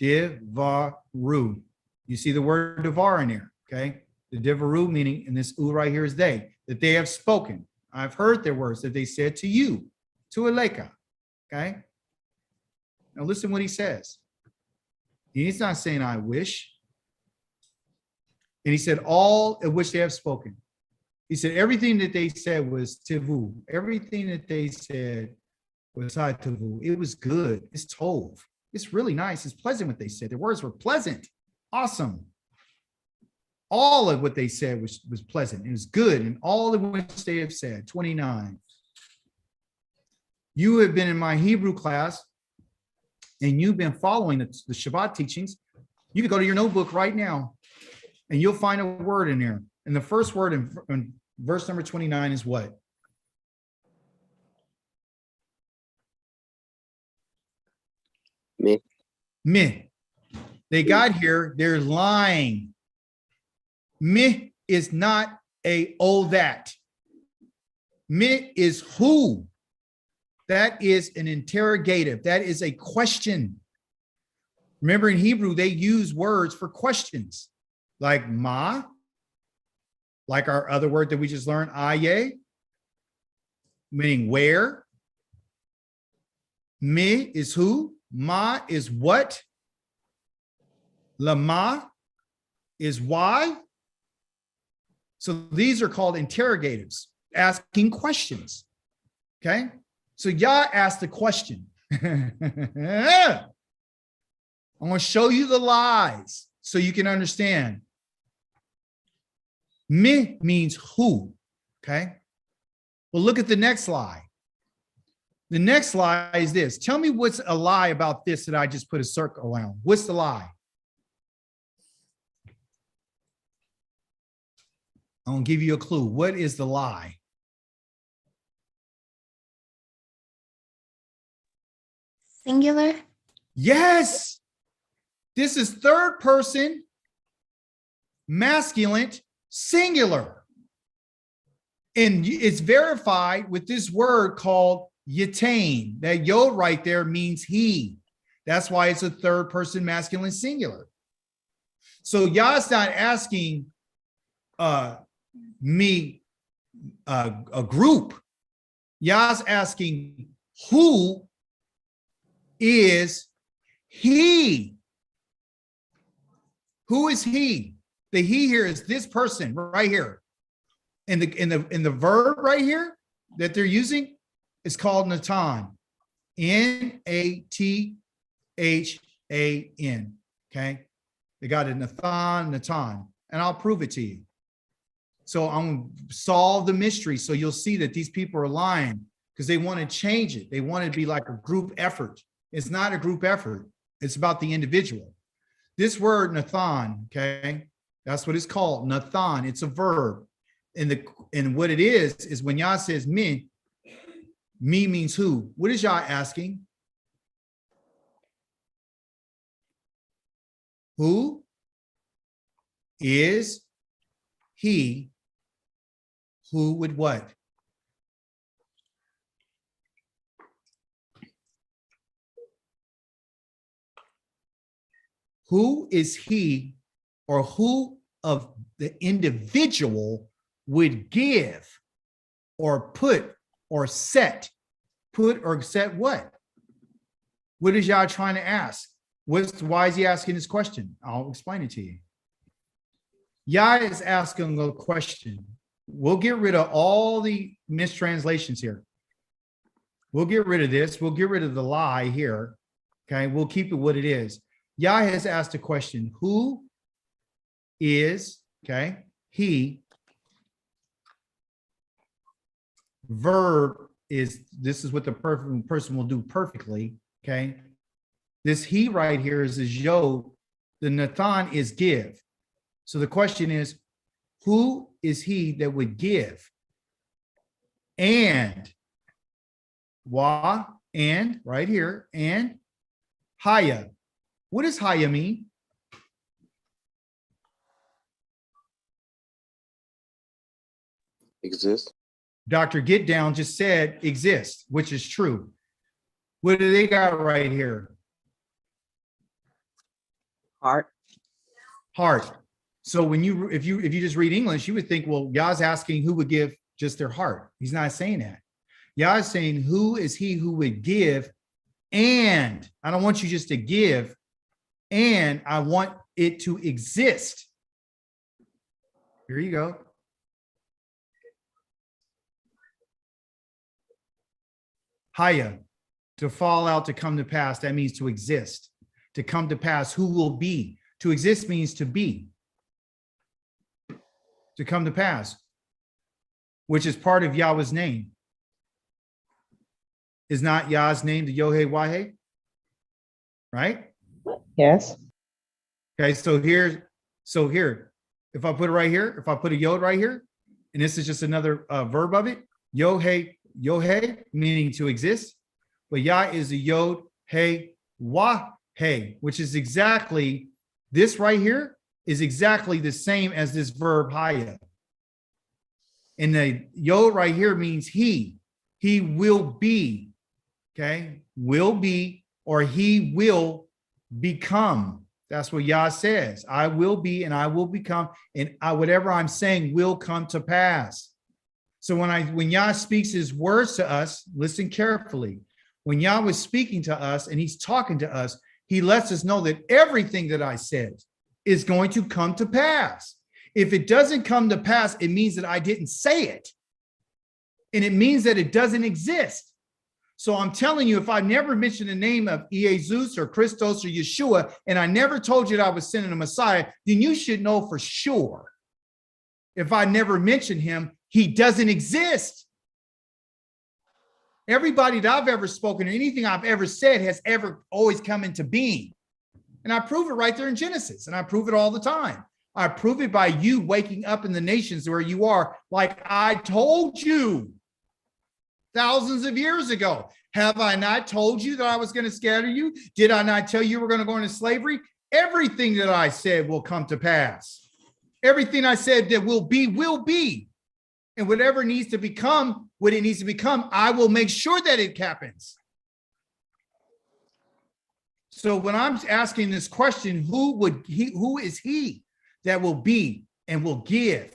Speaker 1: Divaru. You see the word devar in there, okay? The divaru meaning, and this u right here is they, that they have spoken, I've heard their words that they said to you, to Eleka. Okay. Now listen what he says. He's not saying I wish. And he said, all of which they have spoken. He said, everything that they said was tivu. Everything that they said was tivu. It was good. It's tov. It's really nice. It's pleasant what they said. Their words were pleasant. Awesome. All of what they said was pleasant. It was good. And all of which they have said. 29. You have been in my Hebrew class and you've been following the Shabbat teachings. You can go to your notebook right now and you'll find a word in there. And the first word in verse number 29 is what?
Speaker 5: Me.
Speaker 1: Me. They got here, they're lying. Me is not a oh that. Me is who. That is an interrogative. That is a question. Remember in Hebrew, they use words for questions like ma, like our other word that we just learned, aye, meaning where. Me is who. Ma is what. Lama is why. So these are called interrogatives, asking questions. Okay. So Yah asked a question. I'm going to show you the lies so you can understand. Me means who. Okay. Well, look at the next lie. The next lie is this. Tell me what's a lie about this that I just put a circle around. What's the lie? I'm going to give you a clue. What is the lie?
Speaker 6: Singular?
Speaker 1: Yes. This is third person, masculine, singular. And it's verified with this word called yatain. That yod right there means he. That's why it's a third person, masculine, singular. So Yah's not asking me a group. Yah's asking who is he? Who is he? The he here is this person right here. And the verb right here that they're using is called Natan. N-A-T-H-A-N. Okay. They got it Natan, and I'll prove it to you. So I'm going to solve the mystery. So you'll see that these people are lying because they want to change it. They want it to be like a group effort. It's not a group effort. It's about the individual. This word Nathan, okay, that's what it's called. Nathan. It's a verb. And what it is when Yah says me means who? What is Yah asking? Who is he who would what? Who is he or who of the individual would give or put or set? Put or set what? What is Yah trying to ask? Why is he asking this question? I'll explain it to you. Yah is asking a question. We'll get rid of all the mistranslations here. We'll get rid of this. We'll get rid of the lie here. Okay, we'll keep it what it is. Yah has asked a question. Who is, okay, he? Verb is, this is what the perfect person will do perfectly, okay? This he right here is yod. The Nathan is give. So the question is, who is he that would give? And, wa, and, right here, and haya. What does haya mean?
Speaker 5: Exist.
Speaker 1: Dr. Get Down just said exist, which is true. What do they got right here?
Speaker 2: Heart.
Speaker 1: Heart. So when if you just read English, you would think, well, Yah's asking who would give just their heart. He's not saying that. Yah is saying, who is he who would give? And I don't want you just to give, and I want it to exist. Here you go. Haya, to fall out, to come to pass, that means to exist. To come to pass, who will be? To exist means to be. To come to pass, which is part of Yahweh's name. Is not Yah's name the Yod-Heh-Wah-Heh? Right?
Speaker 3: Yes.
Speaker 1: Okay, so here, if I put it right here, if I put a Yod right here, and this is just another verb of it, Yod-Heh, meaning to exist, but Yah is a Yod-Heh-Wah-Heh, which is exactly, this right here is exactly the same as this verb Haya. And the Yod right here means he will be, okay, will be, or he will become. That's what Yah says. I will be and I will become, and whatever I'm saying will come to pass. So when Yah speaks his words to us, listen carefully. When Yah was speaking to us and he's talking to us, he lets us know that everything that I said is going to come to pass. If it doesn't come to pass, it means that I didn't say it. And it means that it doesn't exist. So I'm telling you, if I never mentioned the name of Jesus or Christos or Yeshua, and I never told you that I was sending a Messiah, then you should know for sure. If I never mentioned him, he doesn't exist. Everybody that I've ever spoken or anything I've ever said has ever always come into being. And I prove it right there in Genesis, and I prove it all the time. I prove it by you waking up in the nations where you are, like I told you thousands of years ago. Have I not told you that I was going to scatter you? Did I not tell you we're going to go into slavery? Everything that I said will come to pass. Everything I said that will be, will be. And whatever needs to become, what it needs to become, I will make sure that it happens. So when I'm asking this question, who is he that will be and will give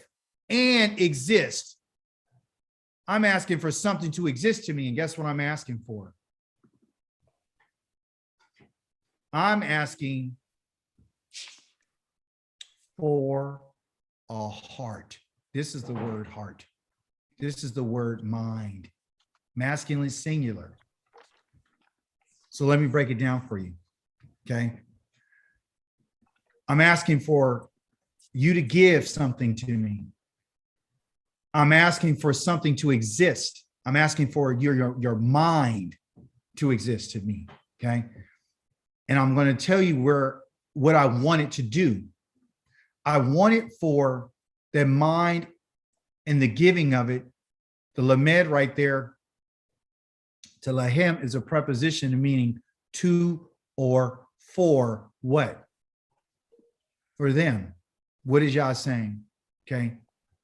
Speaker 1: and exist? I'm asking for something to exist to me. And guess what I'm asking for? I'm asking for a heart. This is the word heart. This is the word mind. Masculine singular. So let me break it down for you. Okay. I'm asking for you to give something to me. I'm asking for something to exist. I'm asking for your mind to exist to me. Okay. And I'm going to tell you what I want it to do. I want it for the mind and the giving of it. The lamed right there, to lahem, is a preposition meaning to or for what? For them. What is Yah saying? Okay.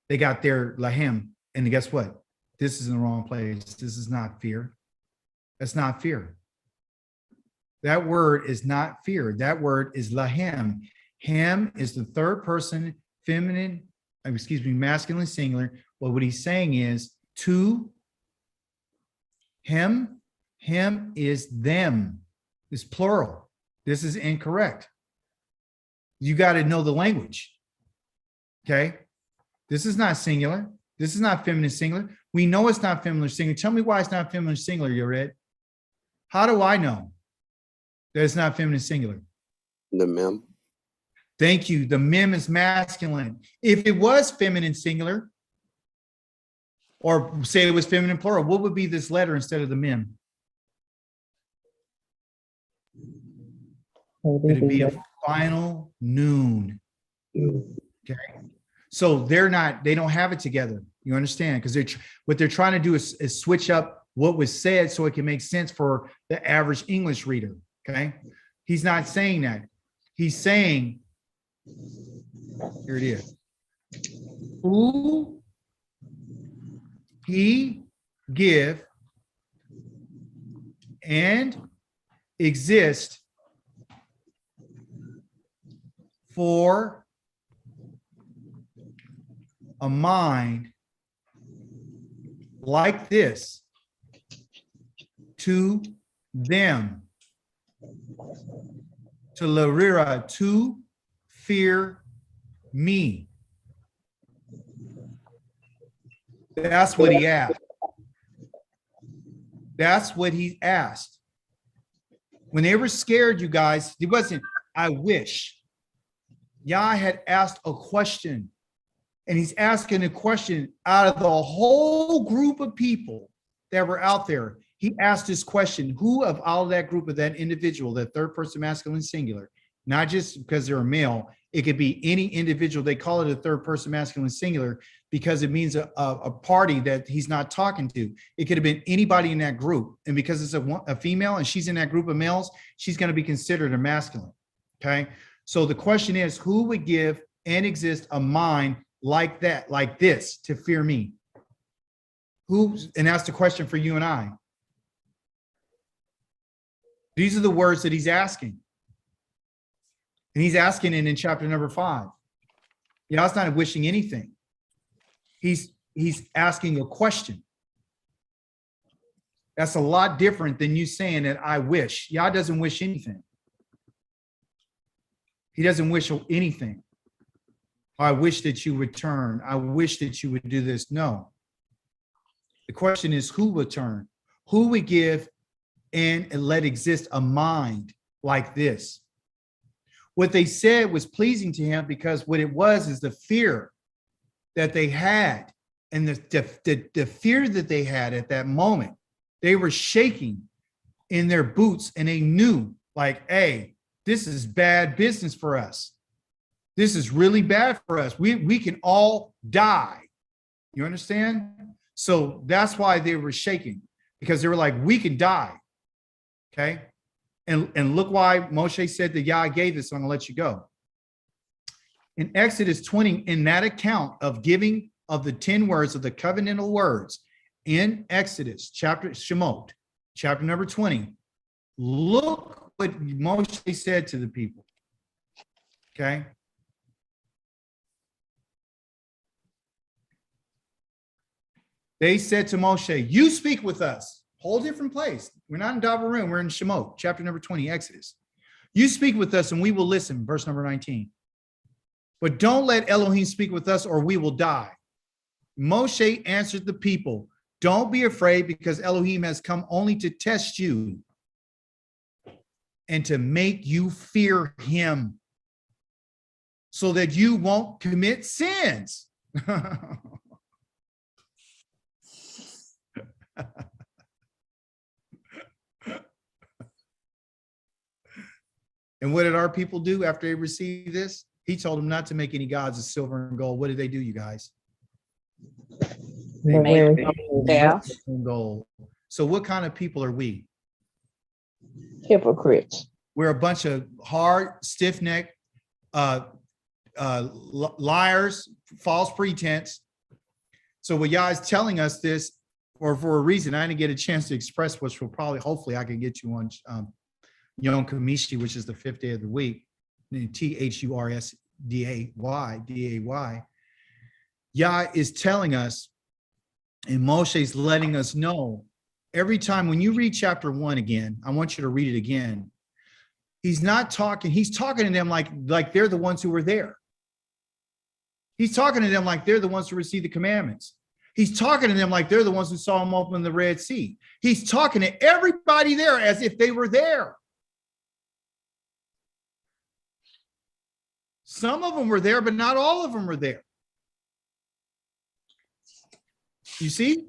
Speaker 1: They got their lahem, and guess what? This is in the wrong place. This is not fear. That's not fear. That word is not fear. That word is lahem. Ham is the third person, feminine, masculine singular. Well, what he's saying is to him. Him is them. It's plural. This is incorrect. You got to know the language. Okay. This is not singular. This is not feminine singular. We know it's not feminine singular. Tell me why it's not feminine singular, Yored. How do I know that it's not feminine singular?
Speaker 5: The mem.
Speaker 1: Thank you. The mem is masculine. If it was feminine singular, or say it was feminine plural, what would be this letter instead of the mem? It'd be a final noon. Okay. So they don't have it together. You understand? Because what they're trying to do is switch up what was said so it can make sense for the average English reader. Okay. He's not saying that. He's saying, here it is. Who he give and exist for a mind like this to them. To larira, to fear me. That's what he asked. That's what he asked. When they were scared, you guys, it wasn't, I wish. Yah had asked a question, and he's asking a question out of the whole group of people that were out there. He asked this question: who of all of that group, of that individual, that third person masculine singular, not just because they're a male, it could be any individual. They call it a third person masculine singular because it means a party that he's not talking to. It could have been anybody in that group. And because it's a female and she's in that group of males, she's going to be considered a masculine. Okay. So the question is, who would give and exist a mind like that, like this, to fear me? And that's the question for you and I. These are the words that he's asking. And he's asking it in chapter number 5. Yah's not wishing anything. He's asking a question. That's a lot different than you saying that I wish. Yah doesn't wish anything. He doesn't wish anything. I wish that you would turn. I wish that you would do this. No. The question is, who would turn? Who would give and let exist a mind like this? What they said was pleasing to him because what it was is the fear that they had, and the fear that they had at that moment. They were shaking in their boots, and they knew, like, hey, this is bad business for us. This is really bad for us. We can all die. You understand? So that's why they were shaking, because they were like, we can die. Okay. And look why Moshe said that Yah gave this, so I'm gonna let you go. In Exodus 20, in that account of giving of the 10 words of the covenantal words in Exodus, Shemot, chapter number 20, look what Moshe said to the people. Okay. They said to Moshe, you speak with us. Whole different place. We're not in varim, we're in Shemot, chapter number 20, Exodus. You speak with us and we will listen, verse number 19. But don't let Elohim speak with us or we will die. Moshe answered the people, don't be afraid, because Elohim has come only to test you and to make you fear him so that you won't commit sins. And what did our people do after they received this? He told them not to make any gods of silver and gold. What did they do, you guys? They made gold. So what kind of people are we?
Speaker 7: Hypocrites.
Speaker 1: We're a bunch of hard, stiff-necked liars, false pretense. So what Yah is telling us this, or for a reason, I didn't get a chance to express, which will probably, hopefully I can get you on Yom Kamishi, which is the 5th day of the week, Thursday, day. Yah is telling us, and Moshe's letting us know, every time when you read chapter 1 again, I want you to read it again. He's not talking, he's talking to them like they're the ones who were there. He's talking to them like they're the ones who received the commandments. He's talking to them like they're the ones who saw him open the Red Sea. He's talking to everybody there as if they were there. Some of them were there, but not all of them were there. You see?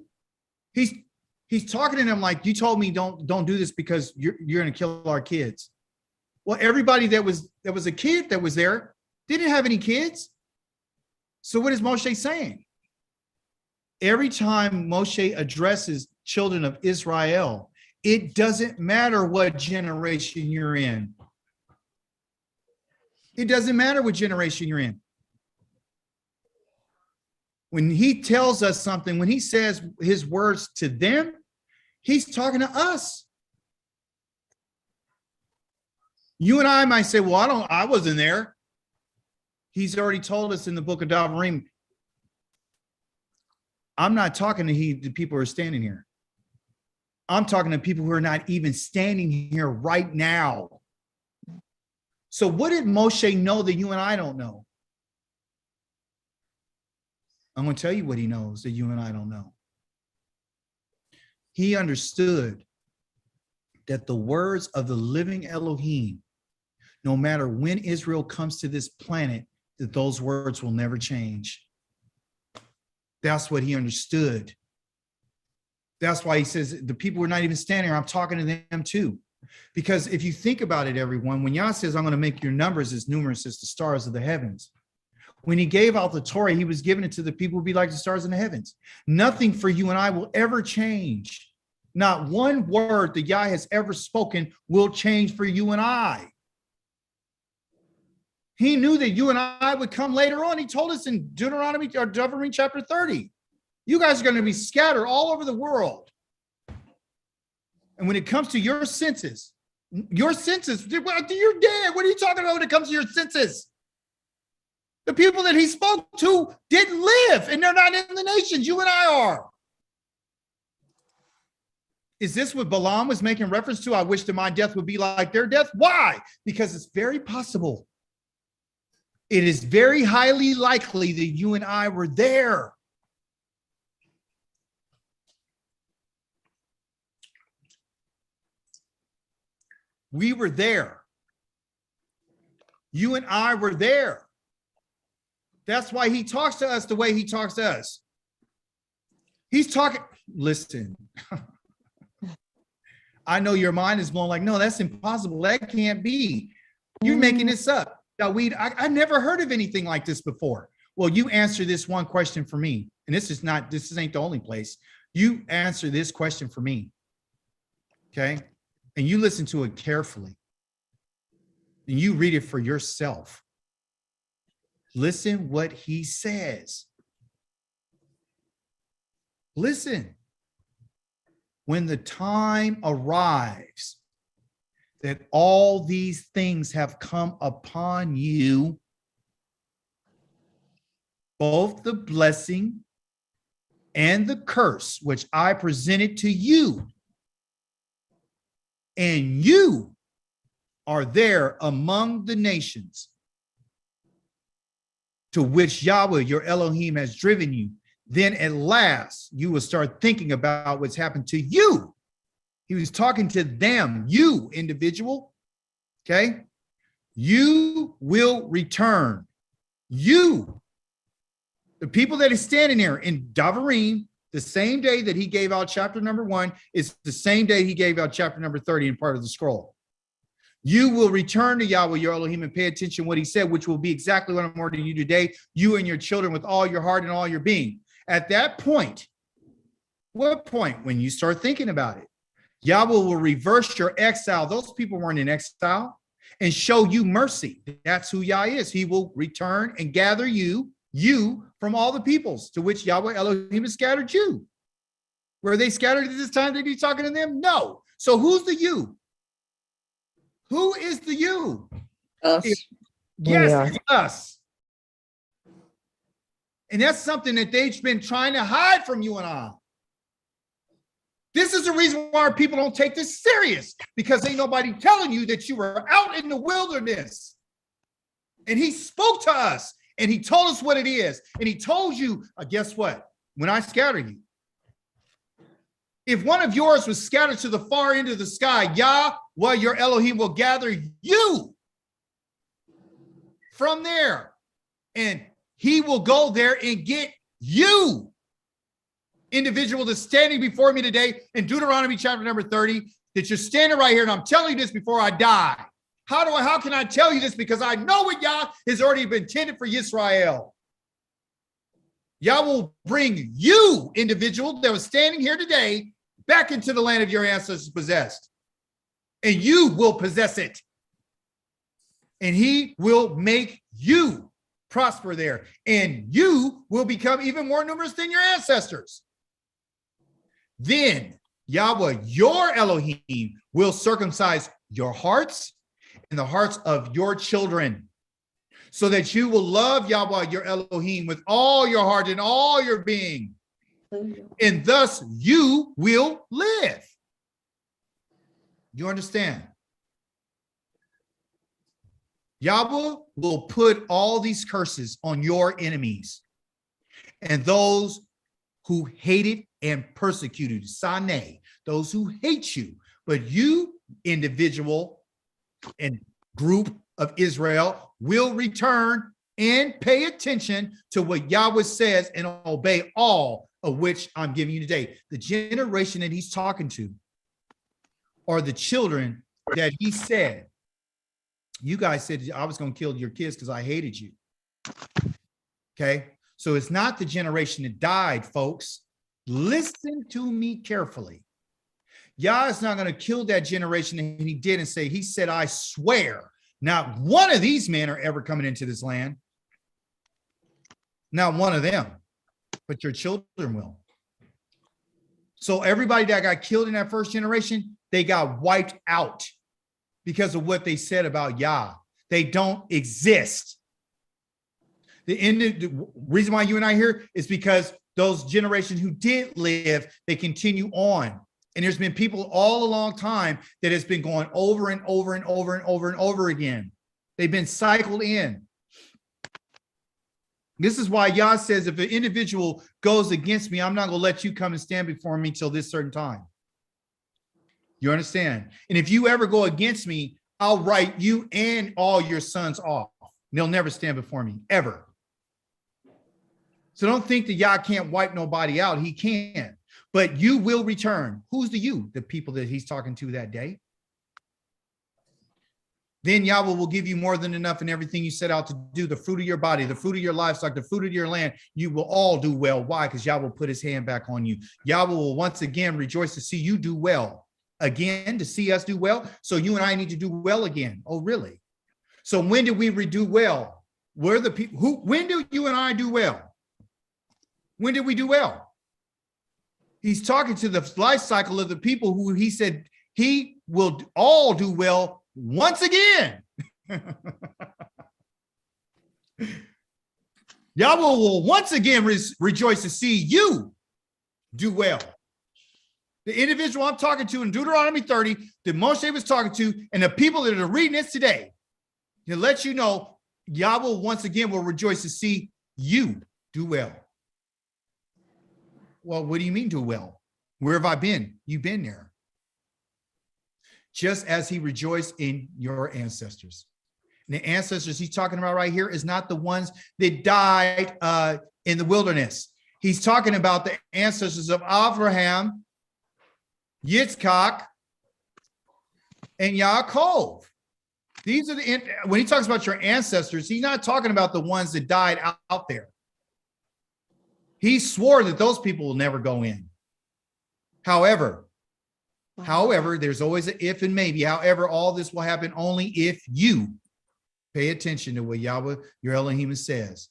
Speaker 1: He's talking to them like, you told me don't do this because you're going to kill our kids. Well, everybody that was a kid that was there didn't have any kids. So what is Moshe saying? Every time Moshe addresses children of Israel, it doesn't matter what generation you're in. It doesn't matter what generation you're in. When he tells us something, when he says his words to them, he's talking to us. You and I might say, well, I wasn't there. He's already told us in the book of varim, I'm not talking to the people who are standing here. I'm talking to people who are not even standing here right now. So what did Moshe know that you and I don't know? I'm going to tell you what he knows that you and I don't know. He understood that the words of the living Elohim, no matter when Israel comes to this planet, that those words will never change. That's what he understood. That's why he says the people who are not even standing here, I'm talking to them too. Because if you think about it, everyone, when Yah says, I'm going to make your numbers as numerous as the stars of the heavens, when he gave out the Torah, he was giving it to the people who be like the stars in the heavens. Nothing for you and I will ever change. Not one word that Yah has ever spoken will change for you and I. He knew that you and I would come later on. He told us in Deuteronomy or Deuteronomy chapter 30, you guys are going to be scattered all over the world. And when it comes to your senses, you're dead. What are you talking about when it comes to your senses? The people that he spoke to didn't live, and they're not in the nations. You and I are. Is this what Balaam was making reference to? I wish that my death would be like their death. Why? Because it's very possible. It is very highly likely that you and I were there. We were there. You and I were there. That's why he talks to us the way he talks to us. He's talking, listen. I know your mind is blown like, no, that's impossible. That can't be. You're making this up. Daweed, I never heard of anything like this before. Well, you answer this one question for me. And this ain't the only place. You answer this question for me. Okay? And you listen to it carefully. And you read it for yourself. Listen what he says. Listen. When the time arrives that all these things have come upon you, both the blessing and the curse, which I presented to you, and you are there among the nations to which Yahweh, your Elohim, has driven you, then at last you will start thinking about what's happened to you. He was talking to them, you individual, okay? You will return. You, the people that is standing there in varim, the same day that he gave out chapter number 1 is the same day he gave out chapter number 30 in part of the scroll. You will return to Yahweh, your Elohim, and pay attention to what he said, which will be exactly what I'm ordering you today, you and your children with all your heart and all your being. At that point, what point? When you start thinking about it, Yahweh will reverse your exile. Those people weren't in exile, and show you mercy. That's who Yah is. He will return and gather you from all the peoples to which Yahweh Elohim has scattered you. Were they scattered at this time that he's talking to them? No. So who's the you? Who is the you?
Speaker 3: Us.
Speaker 1: Yes, it's us. And that's something that they've been trying to hide from you and I. This is the reason why our people don't take this serious, because ain't nobody telling you that you were out in the wilderness. And he spoke to us and he told us what it is. And he told you, guess what? When I scatter you, if one of yours was scattered to the far end of the sky, Yahweh, your Elohim, will gather you from there. And he will go there and get you. Individual that's standing before me today in Deuteronomy chapter number 30, that you're standing right here, and I'm telling you this before I die. How can I tell you this? Because I know what Yah has already been intended for Yisrael. Yah will bring you, individual that was standing here today, back into the land of your ancestors possessed. And you will possess it. And he will make you prosper there. And you will become even more numerous than your ancestors. Then Yahweh, your Elohim, will circumcise your hearts and the hearts of your children, so that you will love Yahweh, your Elohim, with all your heart and all your being. and thus you will live. You understand? Yahweh will put all these curses on your enemies and those who hated and persecuted, Sane, those who hate you. But you, individual and group of Israel, will return and pay attention to what Yahweh says and obey all of which I'm giving you today. The generation that he's talking to are the children that he said, you guys said I was going to kill your kids because I hated you. Okay. So it's not the generation that died, folks. Listen to me carefully. Yah is not going to kill that generation. And he did and say, he said, I swear, not one of these men are ever coming into this land. Not one of them, but your children will. So everybody that got killed in that first generation, they got wiped out because of what they said about Yah. They don't exist. The reason why you and I are here is because those generations who did live, they continue on. And there's been people all a long time that has been going over and over and over and over and over again. They've been cycled in. This is why Yah says, if an individual goes against me, I'm not going to let you come and stand before me till this certain time. You understand? And if you ever go against me, I'll write you and all your sons off. They'll never stand before me, ever. So don't think that Yah can't wipe nobody out. He can. But you will return. Who's the you? The people that he's talking to that day. Then Yahweh will give you more than enough in everything you set out to do. The fruit of your body, the fruit of your livestock, the fruit of your land, you will all do well. Why? Because Yahweh will put his hand back on you. Yahweh will once again rejoice to see you do well. Again, to see us do well. So you and I need to do well again. Oh, really? So when did we do well? We're the people who, when do you and I do well? When did we do well? He's talking to the life cycle of the people who he said he will all do well once again. Yahweh will once again rejoice to see you do well. The individual I'm talking to in Deuteronomy 30 that Moshe was talking to, and the people that are reading this today, to let you know, Yahweh once again will rejoice to see you do well. Well, what do you mean do well? Where have I been? You've been there. Just as he rejoiced in your ancestors. And the ancestors he's talking about right here is not the ones that died in the wilderness. He's talking about the ancestors of Abraham, Yitzchak, and Yaakov. These are when he talks about your ancestors, he's not talking about the ones that died out there. He swore that those people will never go in. However, there's always an if and maybe. However, all this will happen only if you pay attention to what Yahweh, your Elohim, says,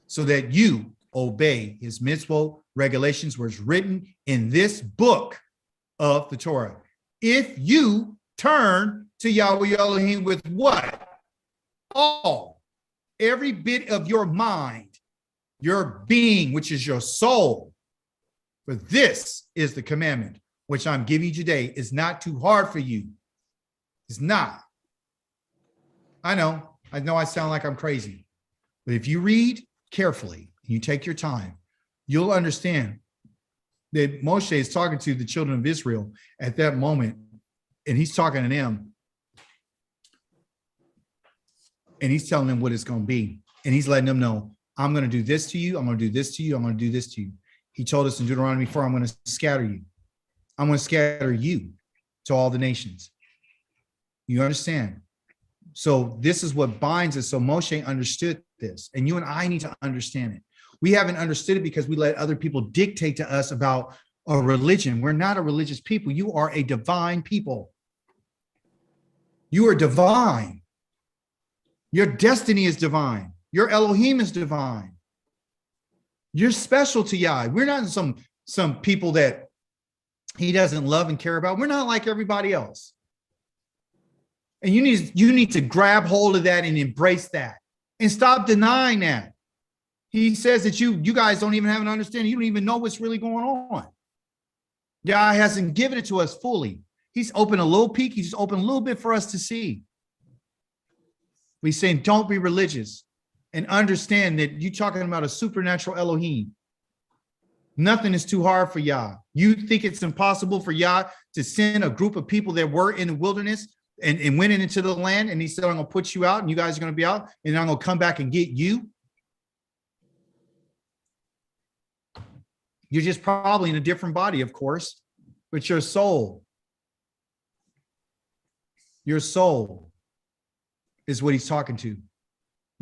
Speaker 1: so that you obey his mitzvot regulations, where it's written in this book of the Torah. If you turn to Yahweh, your Elohim, with what? All, every bit of your mind, your being, which is your soul. For this is the commandment which I'm giving you today. Is not too hard for you. It's not. I know I sound like I'm crazy, but if you read carefully, you take your time, you'll understand that Moshe is talking to the children of Israel at that moment, and he's talking to them, and he's telling them what it's going to be, and he's letting them know, I'm going to do this to you, I'm going to do this to you, I'm going to do this to you. He told us in Deuteronomy 4, I'm going to scatter you. I'm going to scatter you to all the nations. You understand? So this is what binds us. So Moshe understood this, and you and I need to understand it. We haven't understood it because we let other people dictate to us about a religion. We're not a religious people. You are a divine people. You are divine. Your destiny is divine. Your Elohim is divine. You're special to Yah. We're not some people that he doesn't love and care about. We're not like everybody else. And you need to grab hold of that and embrace that and stop denying that. He says that you guys don't even have an understanding. You don't even know what's really going on. God hasn't given it to us fully. He's opened a little peek. He's opened a little bit for us to see. He's saying, don't be religious and understand that you're talking about a supernatural Elohim. Nothing is too hard for Yah. You think it's impossible for Yah to send a group of people that were in the wilderness and went into the land, and he said, I'm going to put you out and you guys are going to be out and I'm going to come back and get you. You're just probably in a different body, of course, but your soul is what he's talking to.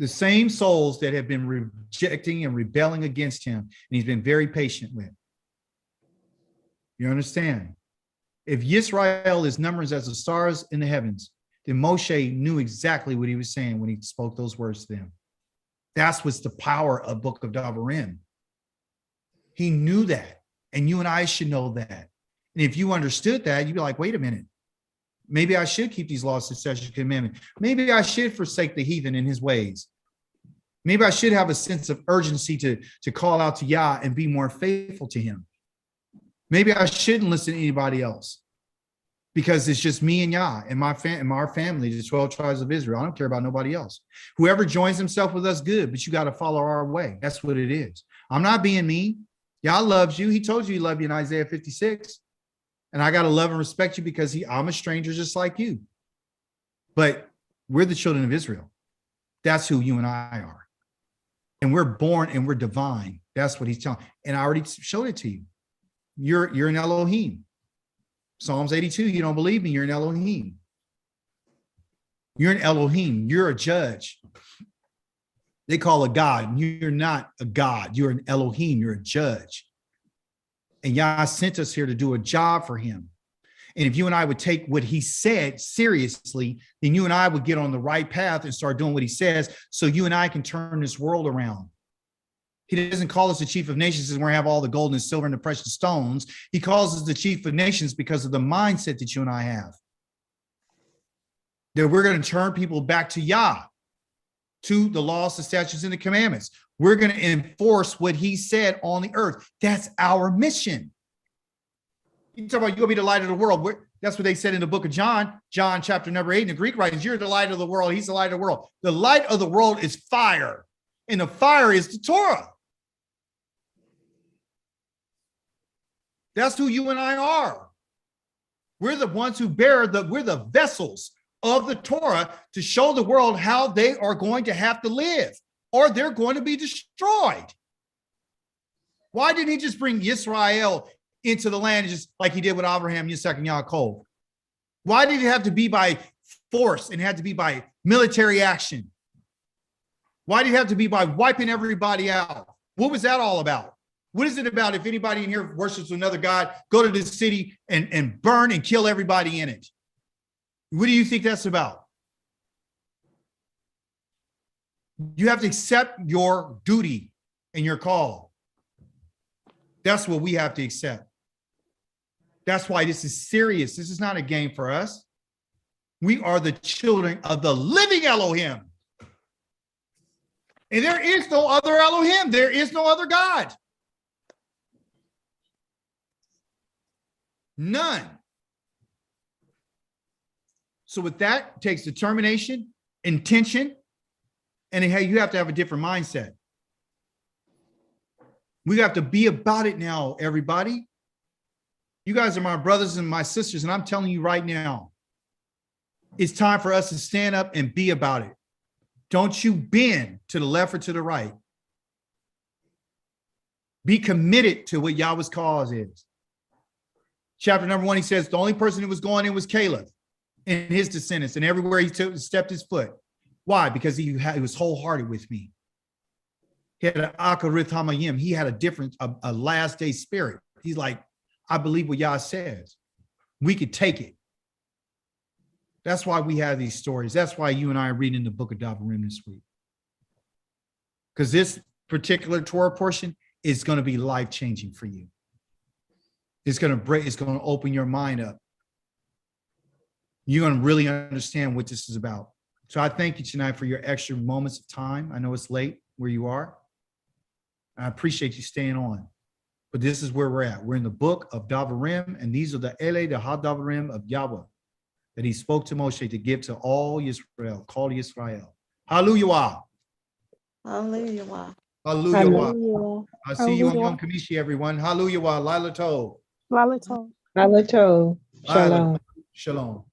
Speaker 1: The same souls that have been rejecting and rebelling against him, and he's been very patient with. You understand? If Yisrael is numbers as the stars in the heavens, then Moshe knew exactly what he was saying when he spoke those words to them. That's what's the power of Book of Varim. He knew that, and you and I should know that. And if you understood that, you'd be like, wait a minute. Maybe I should keep these laws, statutes, commandments. Maybe I should forsake the heathen in his ways. Maybe I should have a sense of urgency to call out to Yah and be more faithful to him. Maybe I shouldn't listen to anybody else because it's just me and Yah and our family, the 12 tribes of Israel. I don't care about nobody else. Whoever joins himself with us, good, but you got to follow our way. That's what it is. I'm not being mean. Yah loves you. He told you he loved you in Isaiah 56. And I got to love and respect you because I'm a stranger just like you. But we're the children of Israel. That's who you and I are. And we're born and we're divine. That's what he's telling. And I already showed it to you. You're an Elohim. Psalms 82, you don't believe me, you're an Elohim. You're an Elohim. You're a judge. They call a God. You're not a God. You're an Elohim. You're a judge. And Yah sent us here to do a job for him. And if you and I would take what he said seriously, then you and I would get on the right path and start doing what he says so you and I can turn this world around. He doesn't call us the chief of nations because we're going to have all the gold and silver and the precious stones. He calls us the chief of nations because of the mindset that you and I have. That we're going to turn people back to Yah, to the laws, the statutes, and the commandments. We're going to enforce what he said on the earth. That's our mission. You talk about you're going to be the light of the world. That's what they said in the book of John chapter number 8 in the Greek writings. You're the light of the world. He's the light of the world. The light of the world is fire, and the fire is the Torah. That's who you and I are. We're the ones who we're the vessels of the Torah to show the world how they are going to have to live, or they're going to be destroyed. Why didn't he just bring Yisrael into the land just like he did with Abraham, Yitzhak, and Yaakov? Why did it have to be by force and had to be by military action? Why did it have to be by wiping everybody out? What was that all about? What is it about if anybody in here worships another God, go to this city and burn and kill everybody in it? What do you think that's about? You have to accept your duty and your call. That's what we have to accept. That's why this is serious. This is not a game for us. We are the children of the living Elohim. And there is no other Elohim. There is no other God. None. So with that, it takes determination, intention, and you have to have a different mindset. We have to be about it now, everybody. You guys are my brothers and my sisters, and I'm telling you right now, it's time for us to stand up and be about it. Don't you bend to the left or to the right. Be committed to what Yahweh's cause is. Chapter number 1, he says, the only person who was going in was Caleb and his descendants, and everywhere he stepped his foot. Why? Because he was wholehearted with me. He had an akarith hamayim. He had a last day spirit. He's like, I believe what Yah says. We could take it. That's why we have these stories. That's why you and I are reading the book of Devarim this week. Because this particular Torah portion is going to be life-changing for you. It's going to open your mind up. You're going to really understand what this is about. So I thank you tonight for your extra moments of time. I know it's late where you are. I appreciate you staying on. But this is where we're at. We're in the book of Davarim, and these are the Davarim of Yahweh that he spoke to Moshe to give to all Israel, call Israel. Hallelujah.
Speaker 2: Hallelujah.
Speaker 1: Hallelujah. I'll see you on Yom Kamishi, everyone. Hallelujah. Lila Tov.
Speaker 7: Lalato.
Speaker 8: Lalato.
Speaker 1: Lila.
Speaker 8: Shalom.
Speaker 1: Shalom.